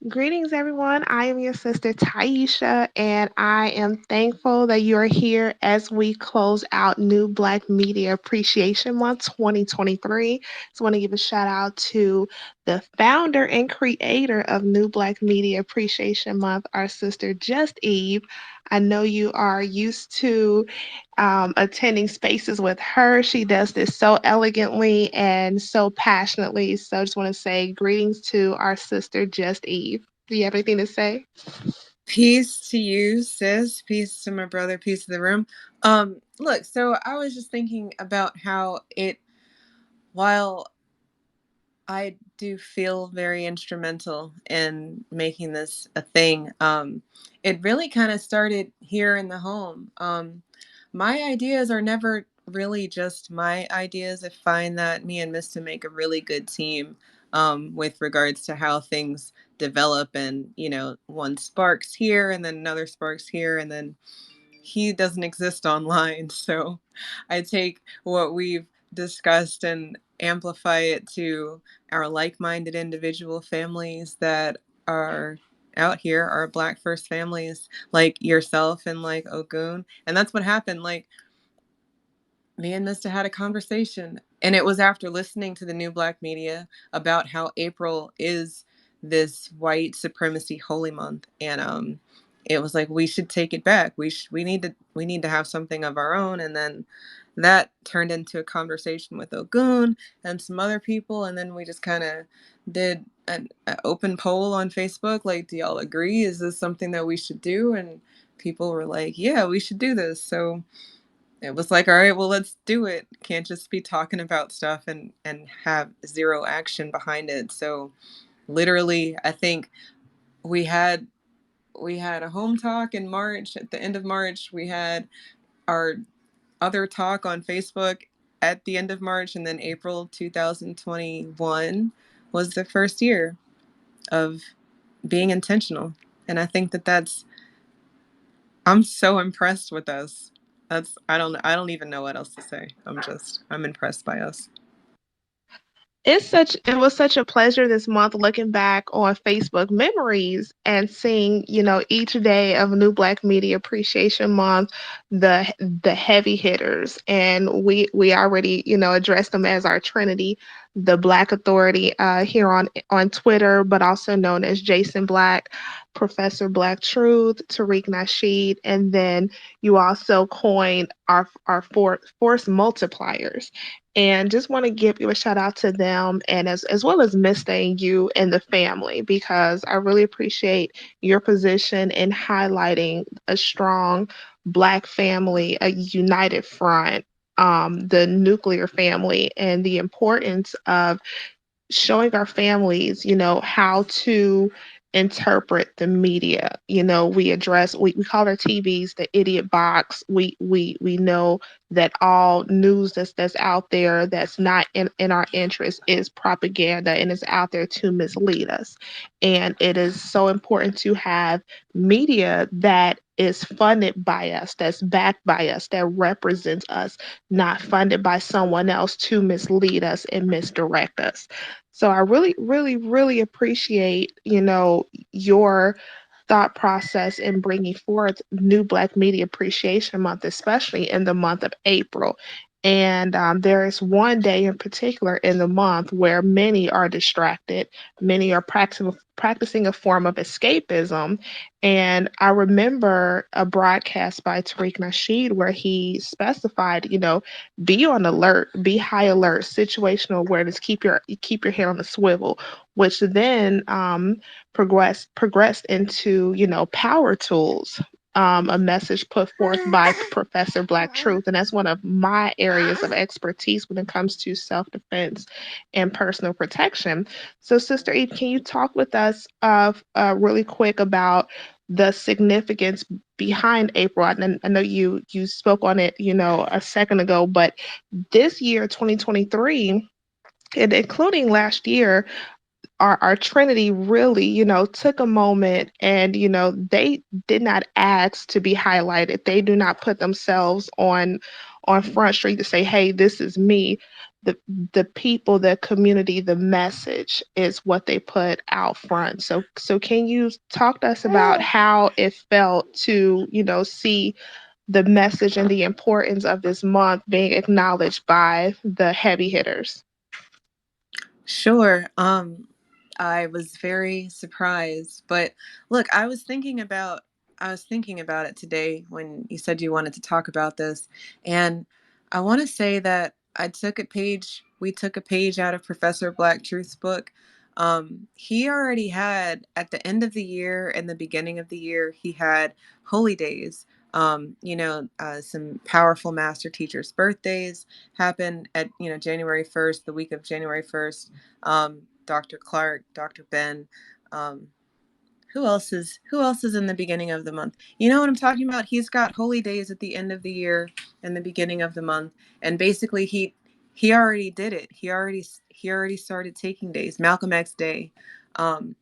Greetings, everyone. I am your sister Taisha, and I am thankful that you are here as we close out New Black Media Appreciation Month 2023. So, I want to give a shout out to the founder and creator of New Black Media Appreciation Month, our sister Just Eve. I know you are used to attending spaces with her. She does this so elegantly and so passionately. So I just want to say greetings to our sister, Just Eve. Do you have anything to say? Peace to you, sis. Peace to my brother. Peace to the room. Look, so I was just thinking about how while I do feel very instrumental in making this a thing, it really kind of started here in the home. My ideas are never really just my ideas. I find that me and Mista make a really good team with regards to how things develop, and one sparks here and then another sparks here, and then he doesn't exist online. So I take what we've discussed and amplify it to our like-minded individual families that are out here, our Black first families like yourself and like Ogun. And that's what happened. Like, me and Mista had a conversation, and it was after listening to the New Black Media about how April is this white supremacy holy month, and it was like we should take it back. We need to have something of our own, and then that turned into a conversation with Ogun and some other people, and then we just kind of did an open poll on Facebook, like, do y'all agree? Is this something that we should do? And people were like, yeah, we should do this. So it was like, all right, well, let's do it. Can't just be talking about stuff and have zero action behind it. So literally, I think we had we had a home talk in March. At the end of March, we had our other talk on Facebook at the end of March, and then April 2021 was the first year of being intentional. And I think that I'm so impressed with us. That's I don't even know what else to say. I'm impressed by us. It was such a pleasure this month looking back on Facebook memories and seeing, each day of New Black Media Appreciation Month, the heavy hitters. And we already, addressed them as our Trinity, the Black Authority here on Twitter, but also known as Jason Black, Professor Black Truth, Tariq Nasheed, and then you also coined our force multipliers, and just want to give you a shout out to them, and as well as Miss Thing, you and the family, because I really appreciate your position in highlighting a strong Black family, a united front, the nuclear family, and the importance of showing our families, how to interpret the media. We call our TVs the idiot box. We know that all news that's out there that's not in our interest is propaganda and is out there to mislead us. And it is so important to have media that is funded by us, that's backed by us, that represents us, not funded by someone else to mislead us and misdirect us. So I really, really, really appreciate, your thought process in bringing forth New Black Media Appreciation Month, especially in the month of April. And there is one day in particular in the month where many are distracted, many are practicing a form of escapism. And I remember a broadcast by Tariq Nasheed where he specified, be on alert, be high alert, situational awareness, keep your head on a swivel, which then progressed into, power tools. A message put forth by Professor Black Truth, and that's one of my areas of expertise when it comes to self-defense and personal protection. So, Sister Eve, can you talk with us really quick about the significance behind April? I know you spoke on it, a second ago, but this year, 2023, and including last year, our Trinity really, took a moment and, they did not ask to be highlighted. They do not put themselves on Front Street to say, hey, this is me. the the people, the community, the message is what they put out front. So can you talk to us about how it felt to, see the message and the importance of this month being acknowledged by the heavy hitters? Sure. I was very surprised, but look, I was thinking about it today when you said you wanted to talk about this, and I want to say that we took a page out of Professor Black Truth's book. He already had at the end of the year and the beginning of the year, he had holy days. Some powerful master teachers' birthdays happened at January 1st, the week of January 1st. Dr. Clark, Dr. Ben. Um, who else is in the beginning of the month? You know what I'm talking about? He's got holy days at the end of the year and the beginning of the month, and basically he already did it. He already started taking days. Malcolm X Day, um,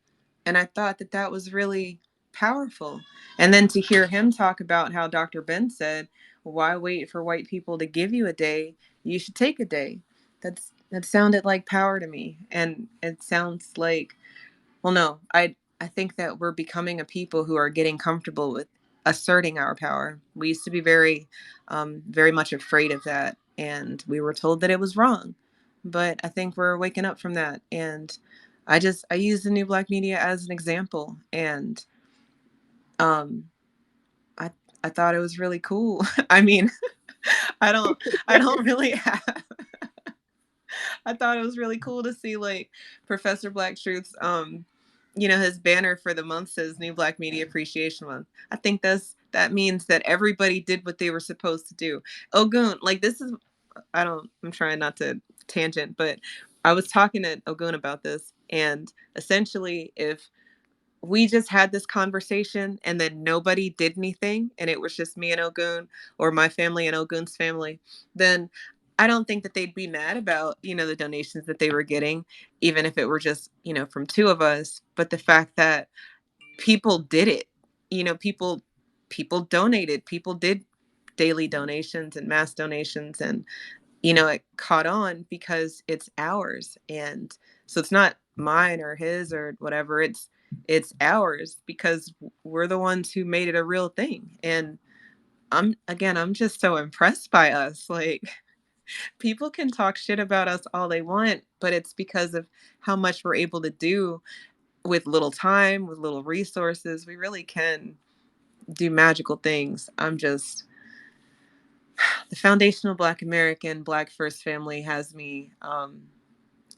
and I thought that that was really powerful. And then to hear him talk about how Dr. Ben said, "Why wait for white people to give you a day? You should take a day." That sounded like power to me, and it sounds like, well, no, I think that we're becoming a people who are getting comfortable with asserting our power. We used to be very much afraid of that, and we were told that it was wrong. But I think we're waking up from that, and I use the new black media as an example, and um, I I thought it was really cool. I mean, I don't I don't really have. I thought it was really cool to see like Professor Black Truth's his banner for the month says New Black Media Appreciation Month. I think that means that everybody did what they were supposed to do. Ogun, like this is I'm trying not to tangent, but I was talking to Ogun about this, and essentially if we just had this conversation and then nobody did anything and it was just me and Ogun, or my family and Ogun's family, then I don't think that they'd be mad about, the donations that they were getting, even if it were just, from two of us. But the fact that people did it, people donated, people did daily donations and mass donations, and it caught on because it's ours. And so it's not mine or his or whatever. It's ours because we're the ones who made it a real thing. And I'm just so impressed by us. Like, people can talk shit about us all they want, but it's because of how much we're able to do with little time, with little resources. We really can do magical things. The foundational Black American, Black First family has me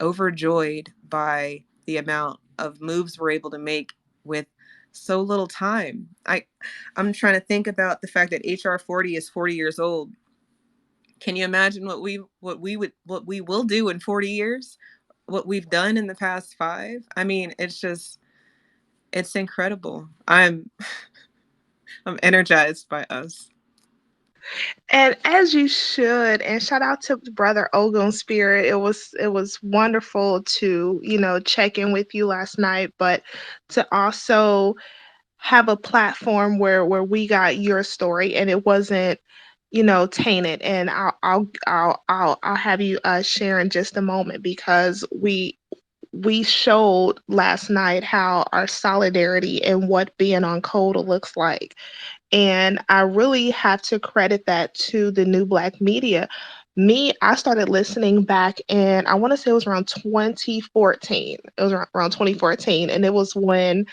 overjoyed by the amount of moves we're able to make with so little time. I'm trying to think about the fact that HR 40 is 40 years old. Can you imagine what we will do in 40 years? What we've done in the past 5? I mean, it's incredible. I'm energized by us. And as you should, and shout out to Brother Ogun Spirit. It was wonderful to, check in with you last night, but to also have a platform where we got your story and it wasn't, tainted. And I'll have you share in just a moment, because we showed last night how our solidarity and what being on Coda looks like. And I really have to credit that to the new black media. Me, I started listening back, and I want to say it was around 2014. It was around 2014. And it was when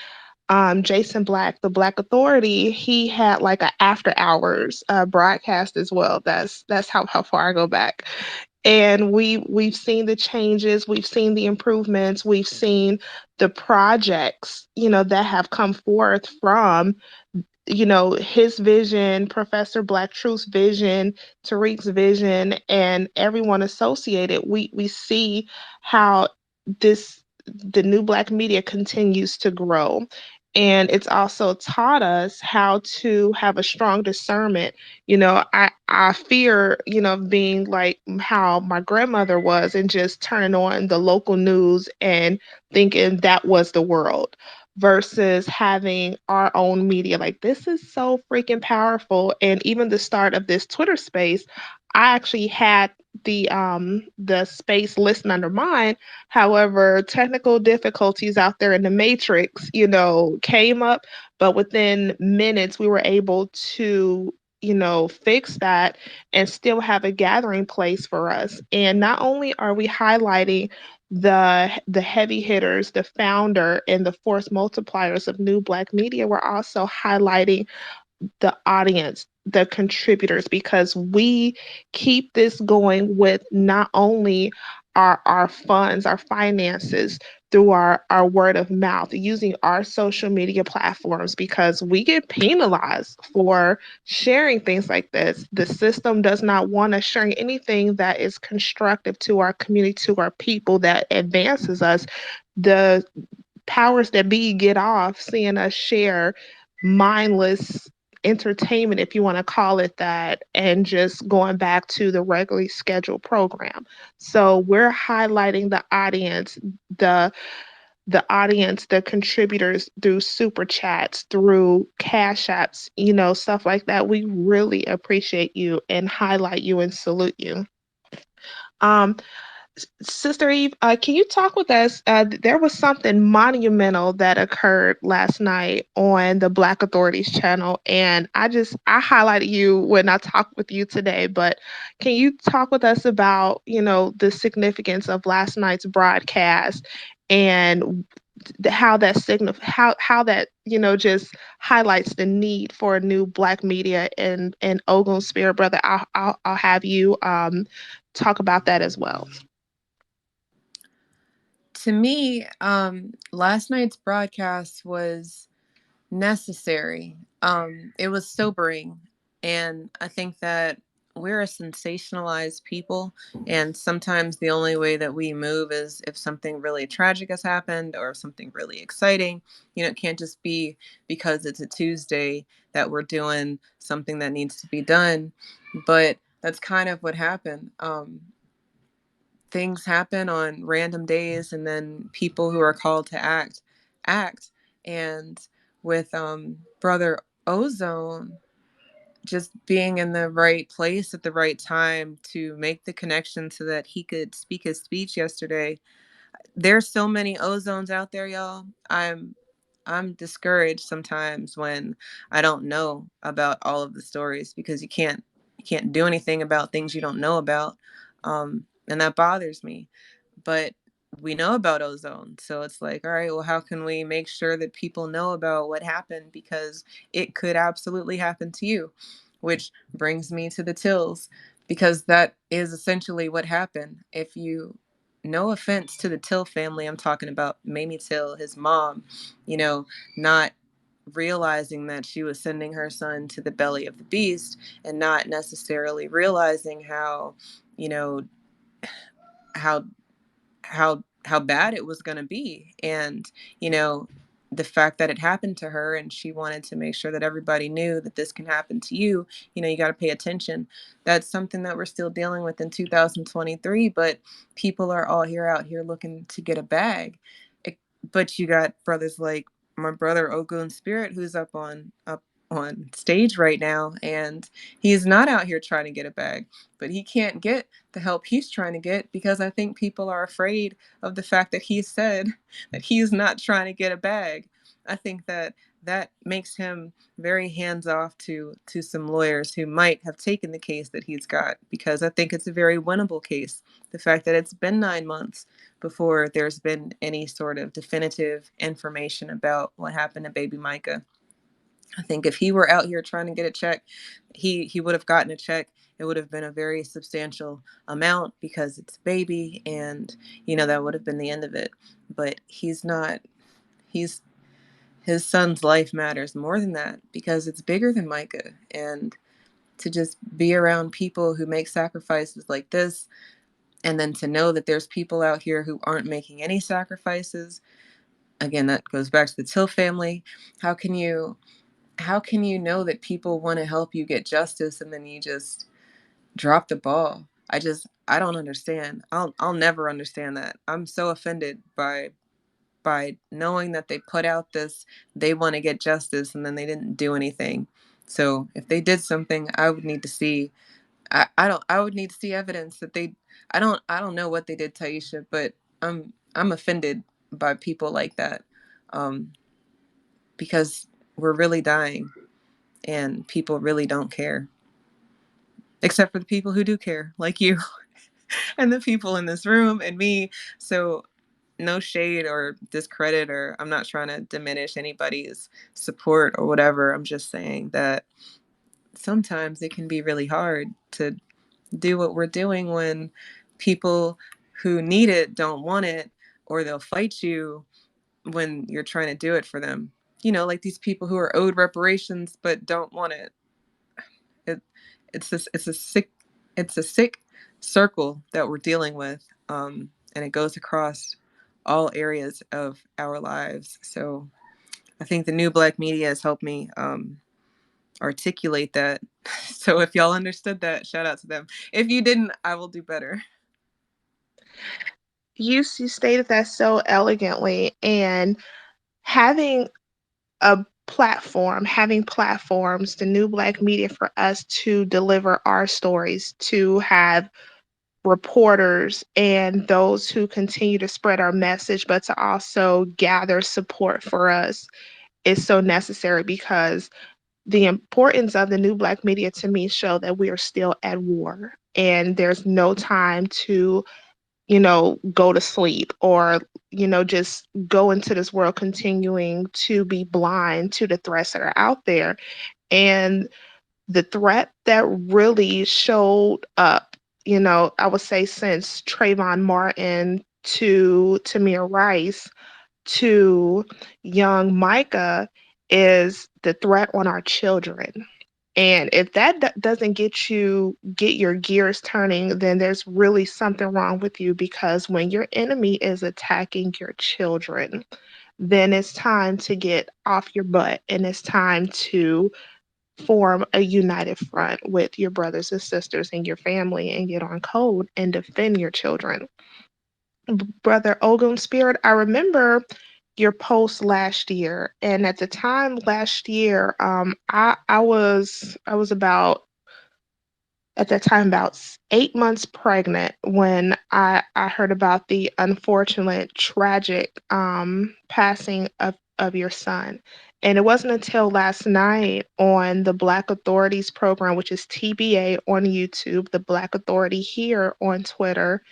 Jason Black, the Black Authority, he had like a after hours broadcast as well. That's how far I go back. And we've seen the changes, we've seen the improvements, we've seen the projects, that have come forth from, his vision, Professor Black Truth's vision, Tariq's vision, and everyone associated. We see how this the new black media continues to grow. And it's also taught us how to have a strong discernment. I fear, being like how my grandmother was and just turning on the local news and thinking that was the world. versus having our own media. Like, this is so freaking powerful. And even the start of this Twitter space, I actually had the space listed under mine. However, technical difficulties out there in the matrix, came up, but within minutes we were able to fix that and still have a gathering place for us. And not only are we highlighting the heavy hitters, the founder and the force multipliers of new black media, we're also highlighting the audience, the contributors, because we keep this going with not only our funds, our finances, through our word of mouth, using our social media platforms, because we get penalized for sharing things like this. The system does not want us sharing anything that is constructive to our community, to our people, that advances us. The powers that be get off seeing us share mindless entertainment, if you want to call it that, and just going back to the regularly scheduled program. So we're highlighting the the contributors through super chats, through cash apps, stuff like that. We really appreciate you and highlight you and salute you. Um, Sister Eve, can you talk with us? There was something monumental that occurred last night on the Black Authorities channel, and I highlighted you when I talked with you today. But can you talk with us about the significance of last night's broadcast and how that how that just highlights the need for a new Black media and Ogun Spirit, brother? I'll have you talk about that as well. To me, last night's broadcast was necessary. It was sobering. And I think that we're a sensationalized people. And sometimes the only way that we move is if something really tragic has happened or something really exciting. It can't just be because it's a Tuesday that we're doing something that needs to be done. But that's kind of what happened. Things happen on random days, and then people who are called to act. And with brother Ozone just being in the right place at the right time to make the connection so that he could speak his speech yesterday. There's so many Ozones out there, y'all. I'm discouraged sometimes when I don't know about all of the stories, because you can't do anything about things you don't know about. And that bothers me. But we know about ozone, so it's like, all right, well, how can we make sure that people know about what happened, because it could absolutely happen to you. Which brings me to the Tills, because that is essentially what happened. If you, no offense to the Till family, I'm talking about Mamie Till, his mom, you know, not realizing that she was sending her son to the belly of the beast, and not necessarily realizing how, you know, how how bad it was going to be. And you know, the fact that it happened to her, and she wanted to make sure that everybody knew that this can happen to you. You got to pay attention. That's something that we're still dealing with in 2023, but people are all here out here looking to get a bag. It, but you got brothers like my brother Ogun Spirit, who's up on stage right now, and he's not out here trying to get a bag, but he can't get the help he's trying to get, because I think people are afraid of the fact that he said that he's not trying to get a bag. I think that that makes him very hands off to some lawyers who might have taken the case that he's got, because I think it's a very winnable case. The fact that it's been 9 months before there's been any sort of definitive information about what happened to baby Micah. I think if he were out here trying to get a check, he would have gotten a check. It would have been a very substantial amount, because it's a baby, and that would have been the end of it. But he's not. He's His son's life matters more than that, because it's bigger than Micah. And to just be around people who make sacrifices like this, and then to know that there's people out here who aren't making any sacrifices. Again, that goes back to the Till family. How can you how can you know that people want to help you get justice, and then you just drop the ball? I don't understand. I'll never understand that. I'm so offended by by knowing that they put out this, they want to get justice, and then they didn't do anything. So if they did something, I would need to see. I would need to see evidence that they. I don't know what they did, Taisha, but I'm offended by people like that, um, because we're really dying, and people really don't care, except for the people who do care, like you and the people in this room and me. So no shade or discredit, or I'm not trying to diminish anybody's support or whatever. I'm just saying that sometimes it can be really hard to do what we're doing when people who need it don't want it, or they'll fight you when you're trying to do it for them. Like these people who are owed reparations but don't want it. It it's a sick circle that we're dealing with, and it goes across all areas of our lives. So I think the new Black media has helped me articulate that. So if y'all understood that, shout out to them. If you didn't, I will do better. You stated that so elegantly, and having a having platforms, the new Black media, for us to deliver our stories, to have reporters and those who continue to spread our message, but to also gather support for us is so necessary, because the importance of the new Black media to me show that we are still at war, and there's no time to go to sleep, or just go into this world continuing to be blind to the threats that are out there. And the threat that really showed up, I would say, since Trayvon Martin to Tamir Rice to young Micah, is the threat on our children. And if that doesn't get your gears turning, then there's really something wrong with you, because when your enemy is attacking your children, then it's time to get off your butt, and it's time to form a united front with your brothers and sisters and your family, and get on code and defend your children. Brother Ogun Spirit, I remember your post last year, and at the time last year, I was about, at that time, about 8 months pregnant when I heard about the unfortunate, tragic passing of your son. And it wasn't until last night on the Black Authorities program, which is TBA on YouTube, the Black Authority here on Twitter,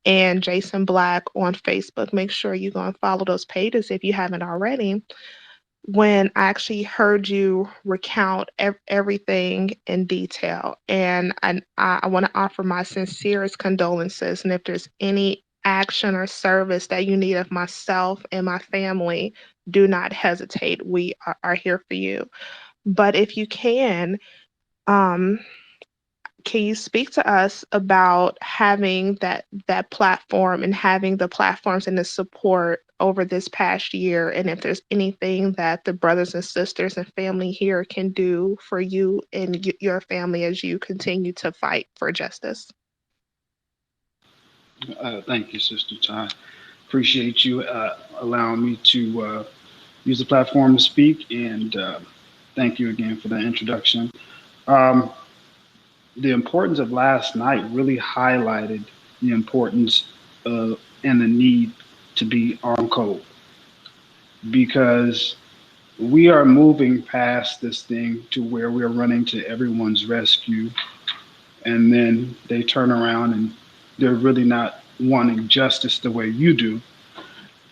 and Jason Black on Facebook. Make sure you go and follow those pages if you haven't already. When I actually heard you recount everything in detail, and I want to offer my sincerest condolences. And if there's any action or service that you need of myself and my family, do not hesitate. We are here for you. But if you um, can you speak to us about having that platform, and having the platforms and the support over this past year, and if there's anything that the brothers and sisters and family here can do for you and your family as you continue to fight for justice? Thank you, Sister Ty. Appreciate you allowing me to use the platform to speak, and thank you again for the introduction. Um, the importance of last night really highlighted the importance and the need to be on code, because we are moving past this thing to where we're running to everyone's rescue, and then they turn around and they're really not wanting justice the way you do,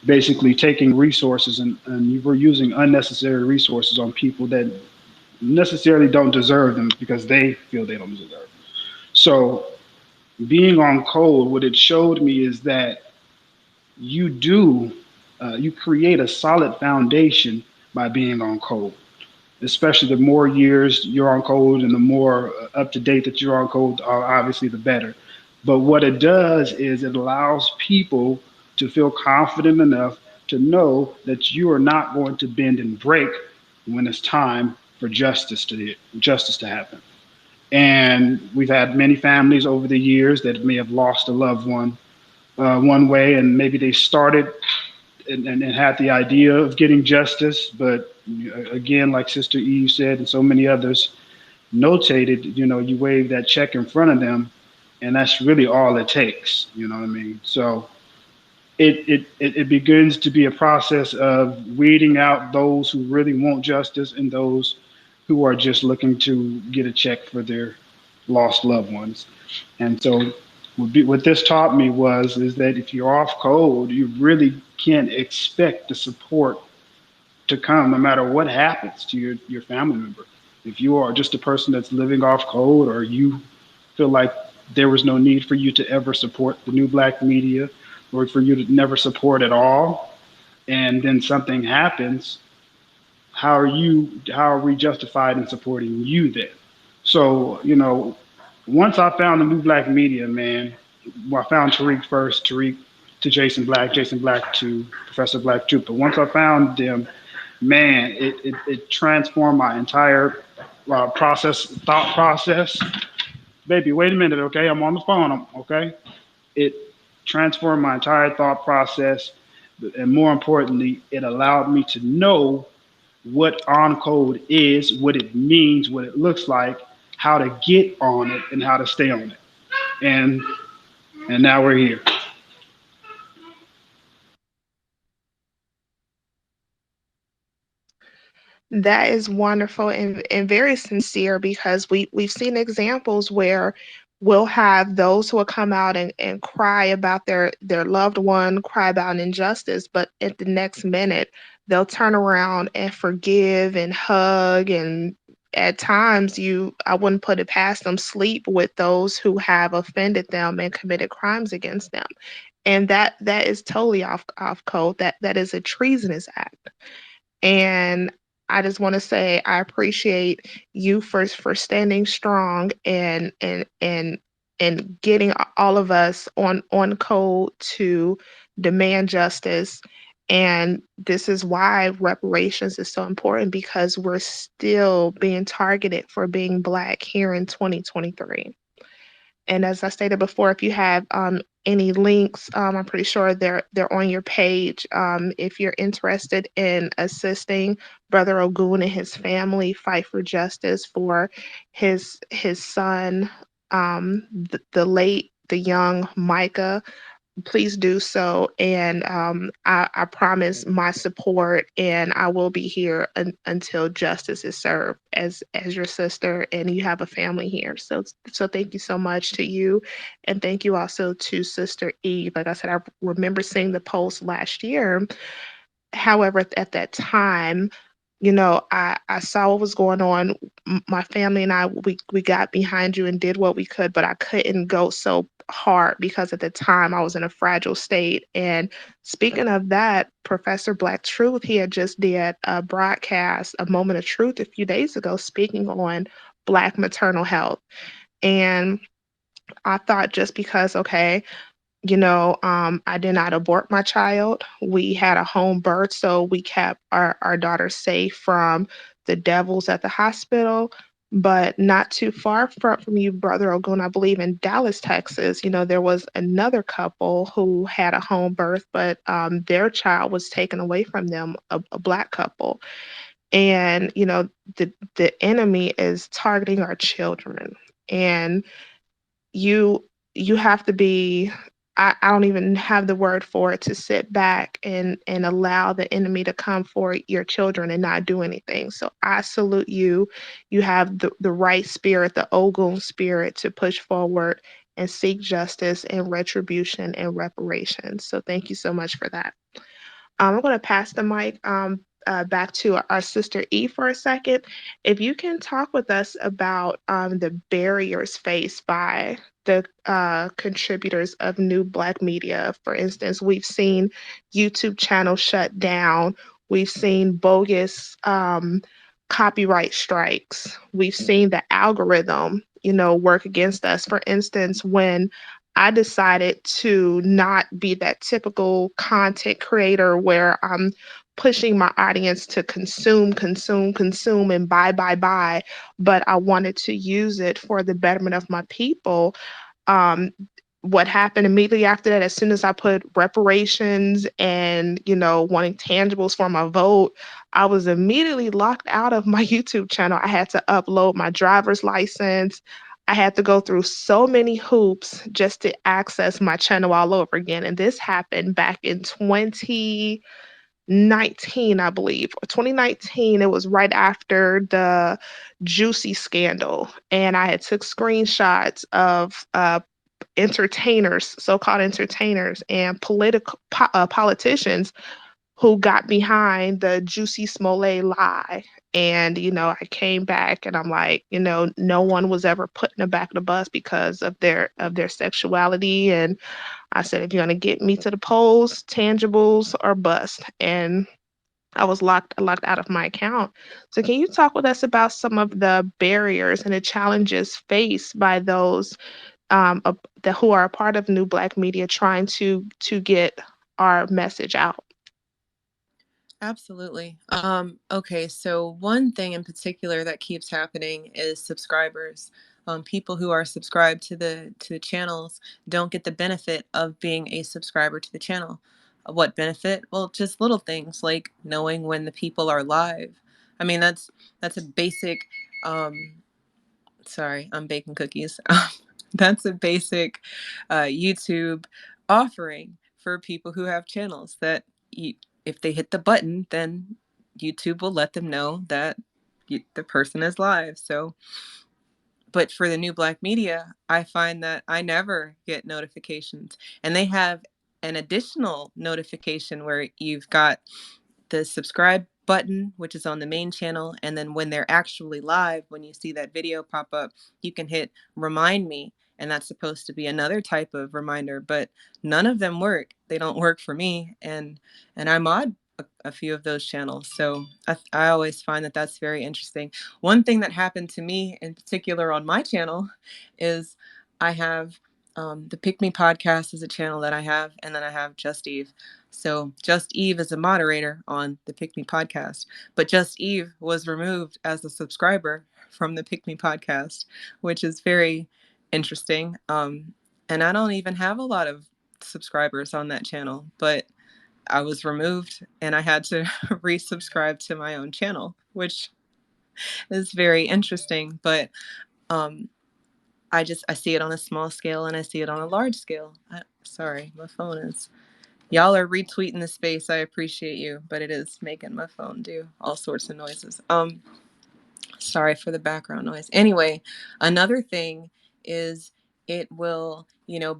basically taking resources, and we're using unnecessary resources on people that necessarily don't deserve them because they feel they don't deserve them. So being on code, what it showed me is that you do you create a solid foundation by being on code, especially the more years you're on code and the more up to date that you're on code, obviously the better. But what it does is it allows people to feel confident enough to know that you are not going to bend and break when it's time for justice to happen. And we've had many families over the years that may have lost a loved one one way, and maybe they started and had the idea of getting justice, but again, like Sister Eve said, and so many others notated, you wave that check in front of them, and that's really all it takes. You know what I mean? So it begins to be a process of weeding out those who really want justice and those who are just looking to get a check for their lost loved ones. And so what this taught me was is that if you're off code, you really can't expect the support to come no matter what happens to your family member. If you are just a person that's living off code, or you feel like there was no need for you to ever support the new black media, or for you to never support at all, and then something happens, how are we justified in supporting you then? So, once I found the new black media, man, well, I found Tariq first, Tariq to Jason Black to Professor Black too. But once I found them, man, it transformed my entire thought process. Baby, wait a minute, okay? I'm on the phone, okay? It transformed my entire thought process. And more importantly, it allowed me to know what on code is, what it means, what it looks like, how to get on it, and how to stay on it. And and now we're here. That is wonderful and very sincere, because we've seen examples where we'll have those who will come out and cry about their loved one, cry about an injustice, but at the next minute they'll turn around and forgive and hug, and at times I wouldn't put it past them, sleep with those who have offended them and committed crimes against them. And that is totally off code. That is a treasonous act. And I just want to say I appreciate you for standing strong and getting all of us on code to demand justice. And this is why reparations is so important, because we're still being targeted for being Black here in 2023. And as I stated before, if you have any links, I'm pretty sure they're on your page. If you're interested in assisting Brother Ogun and his family fight for justice for his son, the young Micah, please do so. And I promise my support, and I will be here until justice is served as your sister, and you have a family here. So thank you so much to you, and thank you also to Sister Eve. Like I said, I remember seeing the post last year. However, at that time, I saw what was going on. My family and I, we got behind you and did what we could, but I couldn't go so hard because at the time I was in a fragile state. And speaking of that, Professor Black Truth, he had just did a broadcast, a moment of truth, a few days ago, speaking on Black maternal health. And I thought, just because, okay, I did not abort my child. We had a home birth, so we kept our daughter safe from the devils at the hospital. But not too far from you, Brother Ogun, I believe in Dallas, Texas, there was another couple who had a home birth, but their child was taken away from them, a Black couple. And, the enemy is targeting our children. And you you have to be, I don't even have the word for it, to sit back and allow the enemy to come for your children and not do anything. So I salute you. You have the right spirit, the Ogun spirit, to push forward and seek justice and retribution and reparations. So thank you so much for that. I'm going to pass the mic back to our sister E for a second. If you can talk with us about the barriers faced by the contributors of new Black media. For instance, we've seen YouTube channels shut down. We've seen bogus copyright strikes. We've seen the algorithm, work against us. For instance, when I decided to not be that typical content creator where I'm pushing my audience to consume, consume, consume, and buy, but I wanted to use it for the betterment of my people. Um, what happened immediately after that, as soon as I put reparations and, wanting tangibles for my vote, I was immediately locked out of my YouTube channel. I had to upload my driver's license. I had to go through so many hoops just to access my channel all over again. And this happened back in 2019, I believe, or 2019. It was right after the Juicy scandal. And I had took screenshots of entertainers, so-called entertainers, and politicians who got behind the Juicy Smollett lie. And I came back and I'm like, no one was ever put in the back of the bus because of their sexuality. And I said, if you're gonna get me to the polls, tangibles or bust. And I was locked out of my account. So can you talk with us about some of the barriers and the challenges faced by those who are a part of New Black Media trying to get our message out? Absolutely. Okay, so one thing in particular that keeps happening is subscribers. People who are subscribed to the channels don't get the benefit of being a subscriber to the channel. What benefit? Well, just little things like knowing when the people are live. I mean, that's a basic. Um, Sorry, I'm baking cookies. That's a basic YouTube offering for people who have channels that you, if they hit the button, then YouTube will let them know that the person is live. So, but for the New Black Media, I find that I never get notifications, and they have an additional notification where you've got the subscribe button, which is on the main channel. And then when they're actually live, when you see that video pop up, you can hit remind me. And that's supposed to be another type of reminder, but none of them work. They don't work for me. And I mod a few of those channels. So I always find that that's very interesting. One thing that happened to me in particular on my channel is I have the Pick Me podcast is a channel that I have, and then I have Just Eve. So Just Eve is a moderator on the Pick Me podcast, but Just Eve was removed as a subscriber from the Pick Me podcast, which is very interesting. And I don't even have a lot of subscribers on that channel, but I was removed and I had to resubscribe to my own channel, which is very interesting. But um, I see it on a small scale and I see it on a large scale. Sorry, my phone is. Y'all are retweeting the space. I appreciate you, but it is making my phone do all sorts of noises. Sorry for the background noise. Anyway, another thing is it will,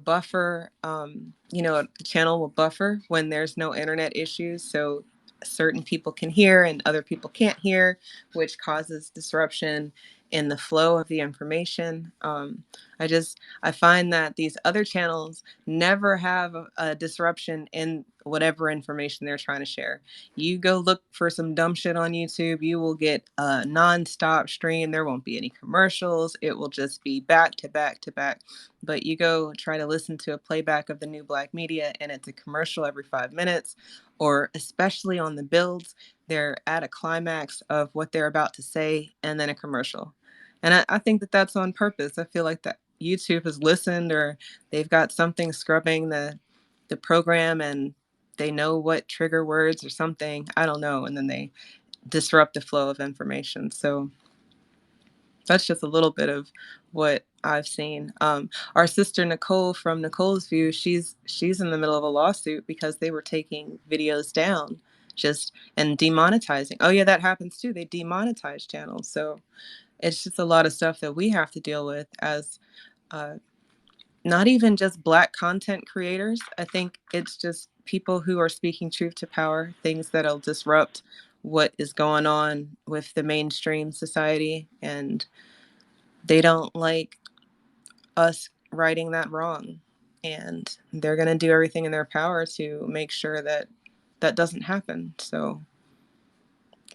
buffer, the channel will buffer when there's no internet issues. So certain people can hear and other people can't hear, which causes disruption in the flow of the information. I find that these other channels never have a disruption in whatever information they're trying to share. You go look for some dumb shit on YouTube, you will get a non-stop stream. There won't be any commercials. It will just be back to back to back. But you go try to listen to a playback of the New Black Media and it's a commercial every 5 minutes, or especially on the builds, they're at a climax of what they're about to say and then a commercial. And I think that that's on purpose. I feel like that YouTube has listened, or they've got something scrubbing the program, and they know what trigger words or something, I don't know, and then they disrupt the flow of information. So that's just a little bit of what I've seen. Our sister Nicole from Nicole's View, she's in the middle of a lawsuit because they were taking videos down, just and demonetizing. Oh yeah, that happens too. They demonetize channels. So it's just a lot of stuff that we have to deal with as uh, not even just Black content creators. I think it's just people who are speaking truth to power, things that'll disrupt what is going on with the mainstream society. And they don't like us righting that wrong. And they're going to do everything in their power to make sure that that doesn't happen. So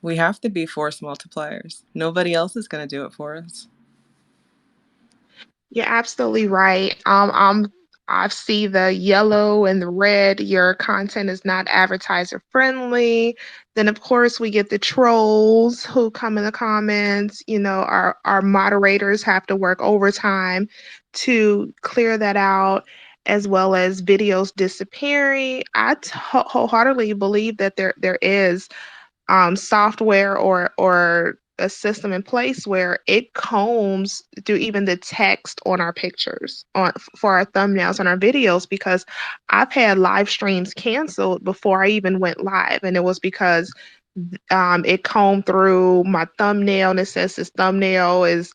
we have to be force multipliers. Nobody else is going to do it for us. You're absolutely right. I see the yellow and the red. Your content is not advertiser friendly. Then of course we get the trolls who come in the comments. Our moderators have to work overtime to clear that out. as well as videos disappearing. Wholeheartedly believe that there is software or a system in place where it combs through even the text on our pictures on for our thumbnails on our videos, because I've had live streams canceled before I even went live, and it was because it combed through my thumbnail and it says this thumbnail is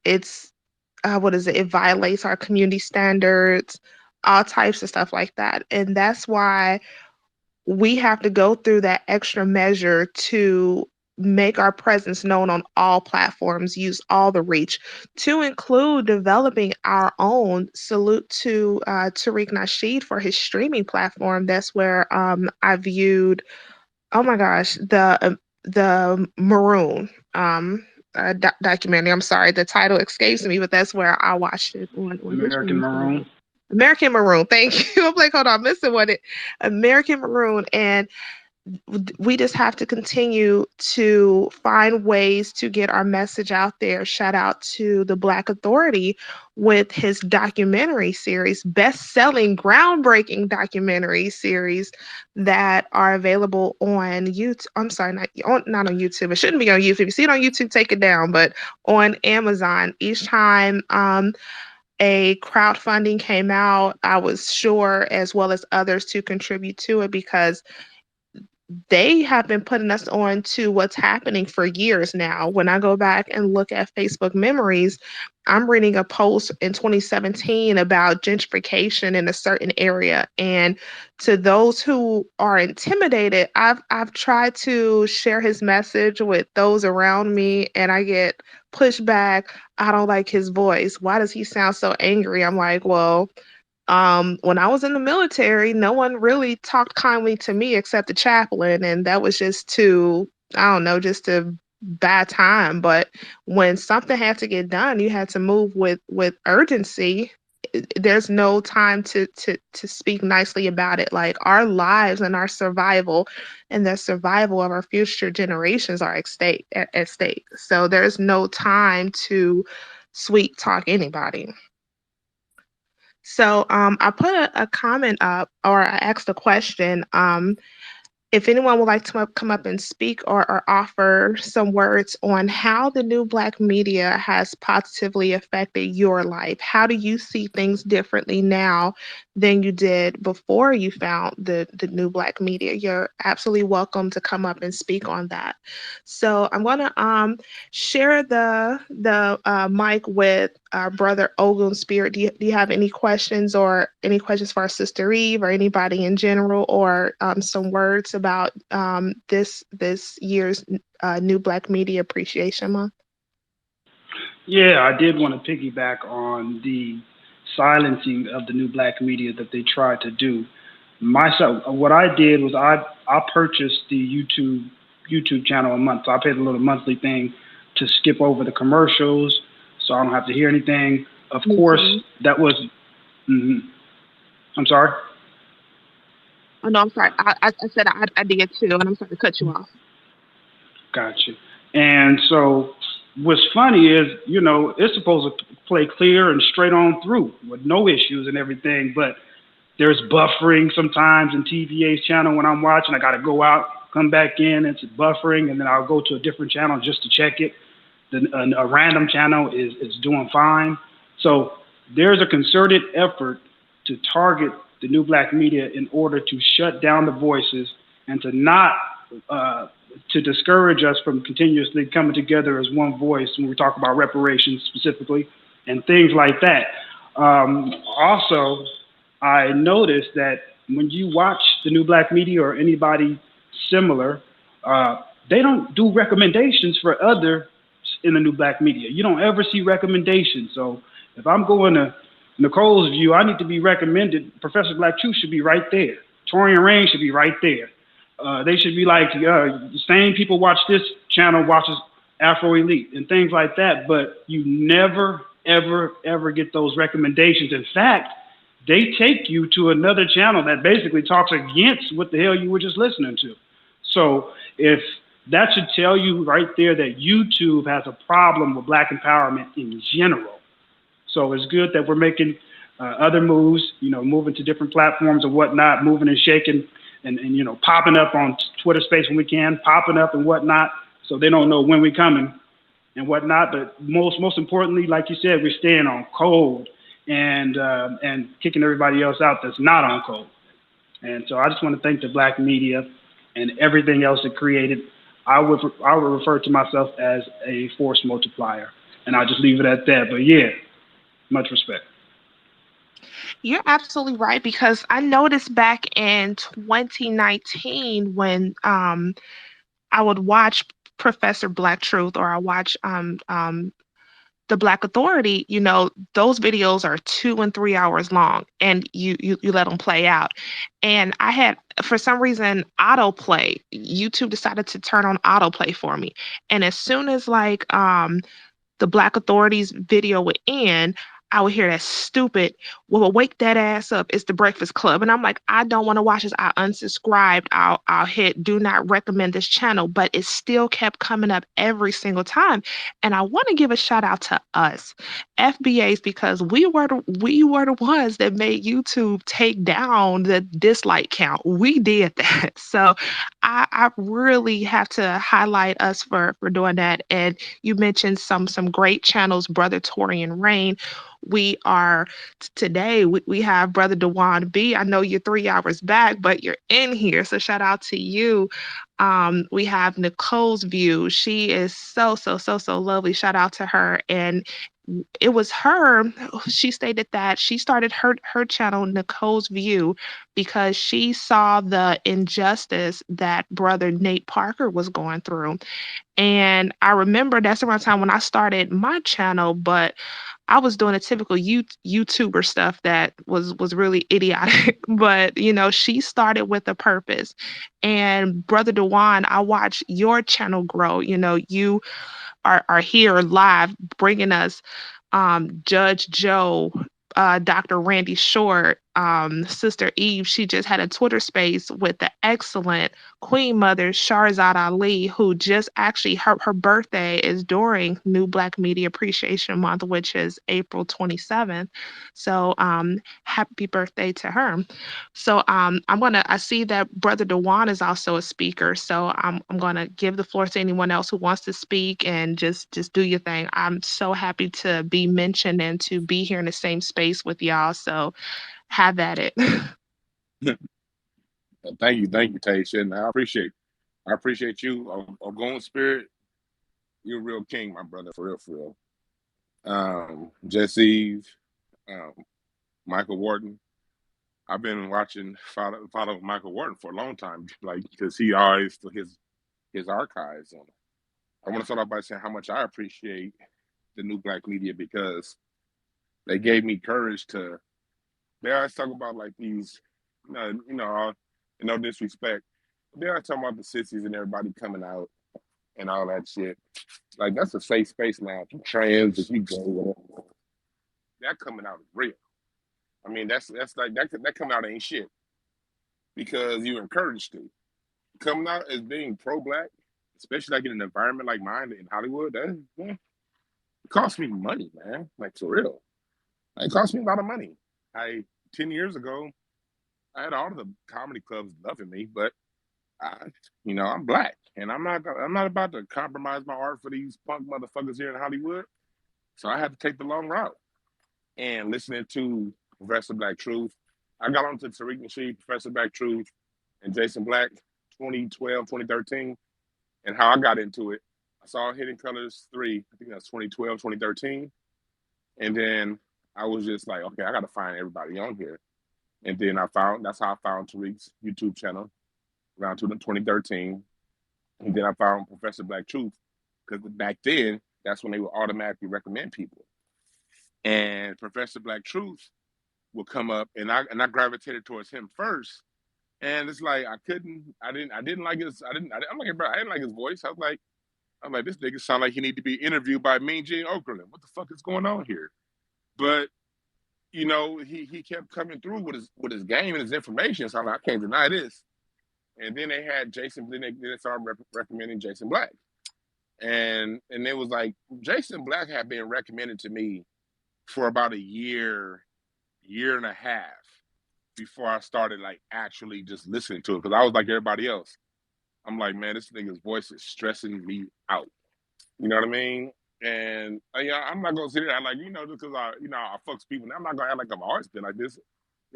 it's what is it? It violates our community standards, all types of stuff like that, and that's why we have to go through that extra measure to make our presence known on all platforms, use all the reach, to include developing our own. Salute to Tariq Nasheed for his streaming platform. That's where I viewed, oh my gosh, the Maroon documentary. I'm sorry, the title escapes me, but that's where I watched it on his American streaming Maroon. service. American Maroon. Thank you. I'm like, hold on, I'm missing what it. American Maroon, and we just have to continue to find ways to get our message out there. Shout out to the Black Authority with his documentary series, best-selling, groundbreaking documentary series that are available on YouTube. I'm sorry, not on YouTube. It shouldn't be on YouTube. If you see it on YouTube, take it down. But on Amazon, each time a crowdfunding came out, I was sure, as well as others, to contribute to it, because they have been putting us on to what's happening for years now. When I go back and look at Facebook memories, I'm reading a post in 2017 about gentrification in a certain area. And to those who are intimidated, I've tried to share his message with those around me, and I get pushback. I don't like his voice. Why does he sound so angry? I'm like, well, when I was in the military, no one really talked kindly to me except the chaplain, and that was just to, I don't know, just to bad time. But when something had to get done, you had to move with urgency. There's no time to speak nicely about it. Like, our lives and our survival and the survival of our future generations are at stake. So there's no time to sweet talk anybody. So I put a comment up, or I asked a question. If anyone would like to come up and speak, or offer some words on how the new Black media has positively affected your life. How do you see things differently now than you did before you found the new Black media? You're absolutely welcome to come up and speak on that. So I'm going to share the mic with our brother Ogun Spirit. Do you have any questions, or any questions for our sister Eve, or anybody in general, or some words about this year's new Black Media Appreciation Month? Yeah, I did want to piggyback on the silencing of the new black media that they tried to do. Myself, what I did was I purchased the YouTube channel a month. So I paid a little monthly thing to skip over the commercials, so I don't have to hear anything. Of course, Mm-hmm. that was. Mhm. I'm sorry. Oh no, I'm sorry. I said I did too, and I'm sorry to cut you off. Gotcha. And so what's funny is, it's supposed to play clear and straight on through with no issues and everything, but there's buffering sometimes in TVA's channel when I'm watching. I got to go out, come back in, it's buffering, and then I'll go to a different channel just to check it. Then a random channel is doing fine. So there's a concerted effort to target the new black media in order to shut down the voices and to not uh, to discourage us from continuously coming together as one voice when we talk about reparations specifically and things like that. Also, I noticed that when you watch the new black media or anybody similar, uh, they don't do recommendations for other in the new black media. You don't ever see recommendations. So if I'm going to Nicole's view, I need to be recommended. Professor Black Truth should be right there. Torian Rain should be right there. They should be like, the same people watch this channel, watches Afro Elite and things like that. But you never, ever, ever get those recommendations. In fact, they take you to another channel that basically talks against what the hell you were just listening to. So if that should tell you right there that YouTube has a problem with black empowerment in general. So it's good that we're making other moves, moving to different platforms and whatnot, moving and shaking, and popping up on Twitter Space when we can, popping up and whatnot, so they don't know when we're coming and whatnot. But most importantly, like you said, we're staying on code and kicking everybody else out that's not on code. And so I just want to thank the black media and everything else it created. I would refer to myself as a force multiplier, and I'll just leave it at that. But yeah, much respect. You're absolutely right because I noticed back in 2019 when I would watch Professor Black Truth or I watch the Black Authority, those videos are 2 and 3 hours long, and you let them play out. And I had, for some reason, autoplay. YouTube decided to turn on autoplay for me, and as soon as the Black Authorities video would end, I would hear that stupid, well, wake that ass up. It's the Breakfast Club. And I'm like, I don't want to watch this. I unsubscribed. I'll hit do not recommend this channel, but it still kept coming up every single time. And I want to give a shout out to us, FBAs, because we were the ones that made YouTube take down the dislike count. We did that. So I really have to highlight us for doing that. And you mentioned some great channels, Brother Tori and Rain. We are today. We have Brother Dewan B. I know you're 3 hours back, but you're in here, so shout out to you. We have Nicole's View. She is so lovely. Shout out to her. And it was her. She stated that she started her channel Nicole's View because she saw the injustice that Brother Nate Parker was going through, and I remember that's around the time when I started my channel, but I was doing a typical YouTuber stuff that was really idiotic. But she started with a purpose. And Brother Dewan, I watched your channel grow. You are here live bringing us Judge Joe, Dr. Randy Short, Sister Eve. She just had a Twitter space with the excellent Queen Mother Sharzad Ali, who just actually her birthday is during New Black Media Appreciation Month, which is April 27th. So happy birthday to her. So I see that Brother Dewan is also a speaker. So I'm gonna give the floor to anyone else who wants to speak and just do your thing. I'm so happy to be mentioned and to be here in the same space with y'all. So have at it. Thank you, Tasha, and I appreciate you. Of going spirit, you're a real king, my brother, for real, for real. Jesse, um, Michael Wharton. I've been watching follow Michael Wharton for a long time, like because he always his archives. And I want to start off by saying how much I appreciate the new black media because they gave me courage to. They always talk about like these, no disrespect. They always talk about the sissies and everybody coming out and all that shit. Like that's a safe space now. If you trans, if you gay, whatever, that coming out is real. I mean, that's like that coming out ain't shit because you encouraged to coming out as being pro-black, especially like in an environment like mine in Hollywood. That it cost me money, man. Like for real, like, it cost me a lot of money. I 10 years ago, I had all of the comedy clubs loving me, but I'm black, and I'm not about to compromise my art for these punk motherfuckers here in Hollywood. So I had to take the long route. And listening to Professor Black Truth, I got onto Tariq Nasheed, Professor Black Truth, and Jason Black 2012, 2013, and how I got into it. I saw Hidden Colors 3, I think that's 2012, 2013. And then I was just like, okay, I got to find everybody on here. And then that's how I found Tariq's YouTube channel around 2013. And then I found Professor Black Truth because back then, that's when they would automatically recommend people. And Professor Black Truth will come up, and I gravitated towards him first. And it's like I didn't like his, I'm like, bro, I didn't like his voice. I'm like, this nigga sound like he need to be interviewed by Mean Gene Okerlund. What the fuck is going on here? But he kept coming through with his game and his information. So I'm like, I can't deny this. And then they had Jason. Then they started recommending Jason Black, and it was like Jason Black had been recommended to me for about a year year and a half before I started like actually just listening to it because I was like everybody else. I'm like, man, this nigga's voice is stressing me out. You know what I mean? And yeah, I'm not gonna sit there and like just because I fucks people. I'm not gonna act like I've always been like this.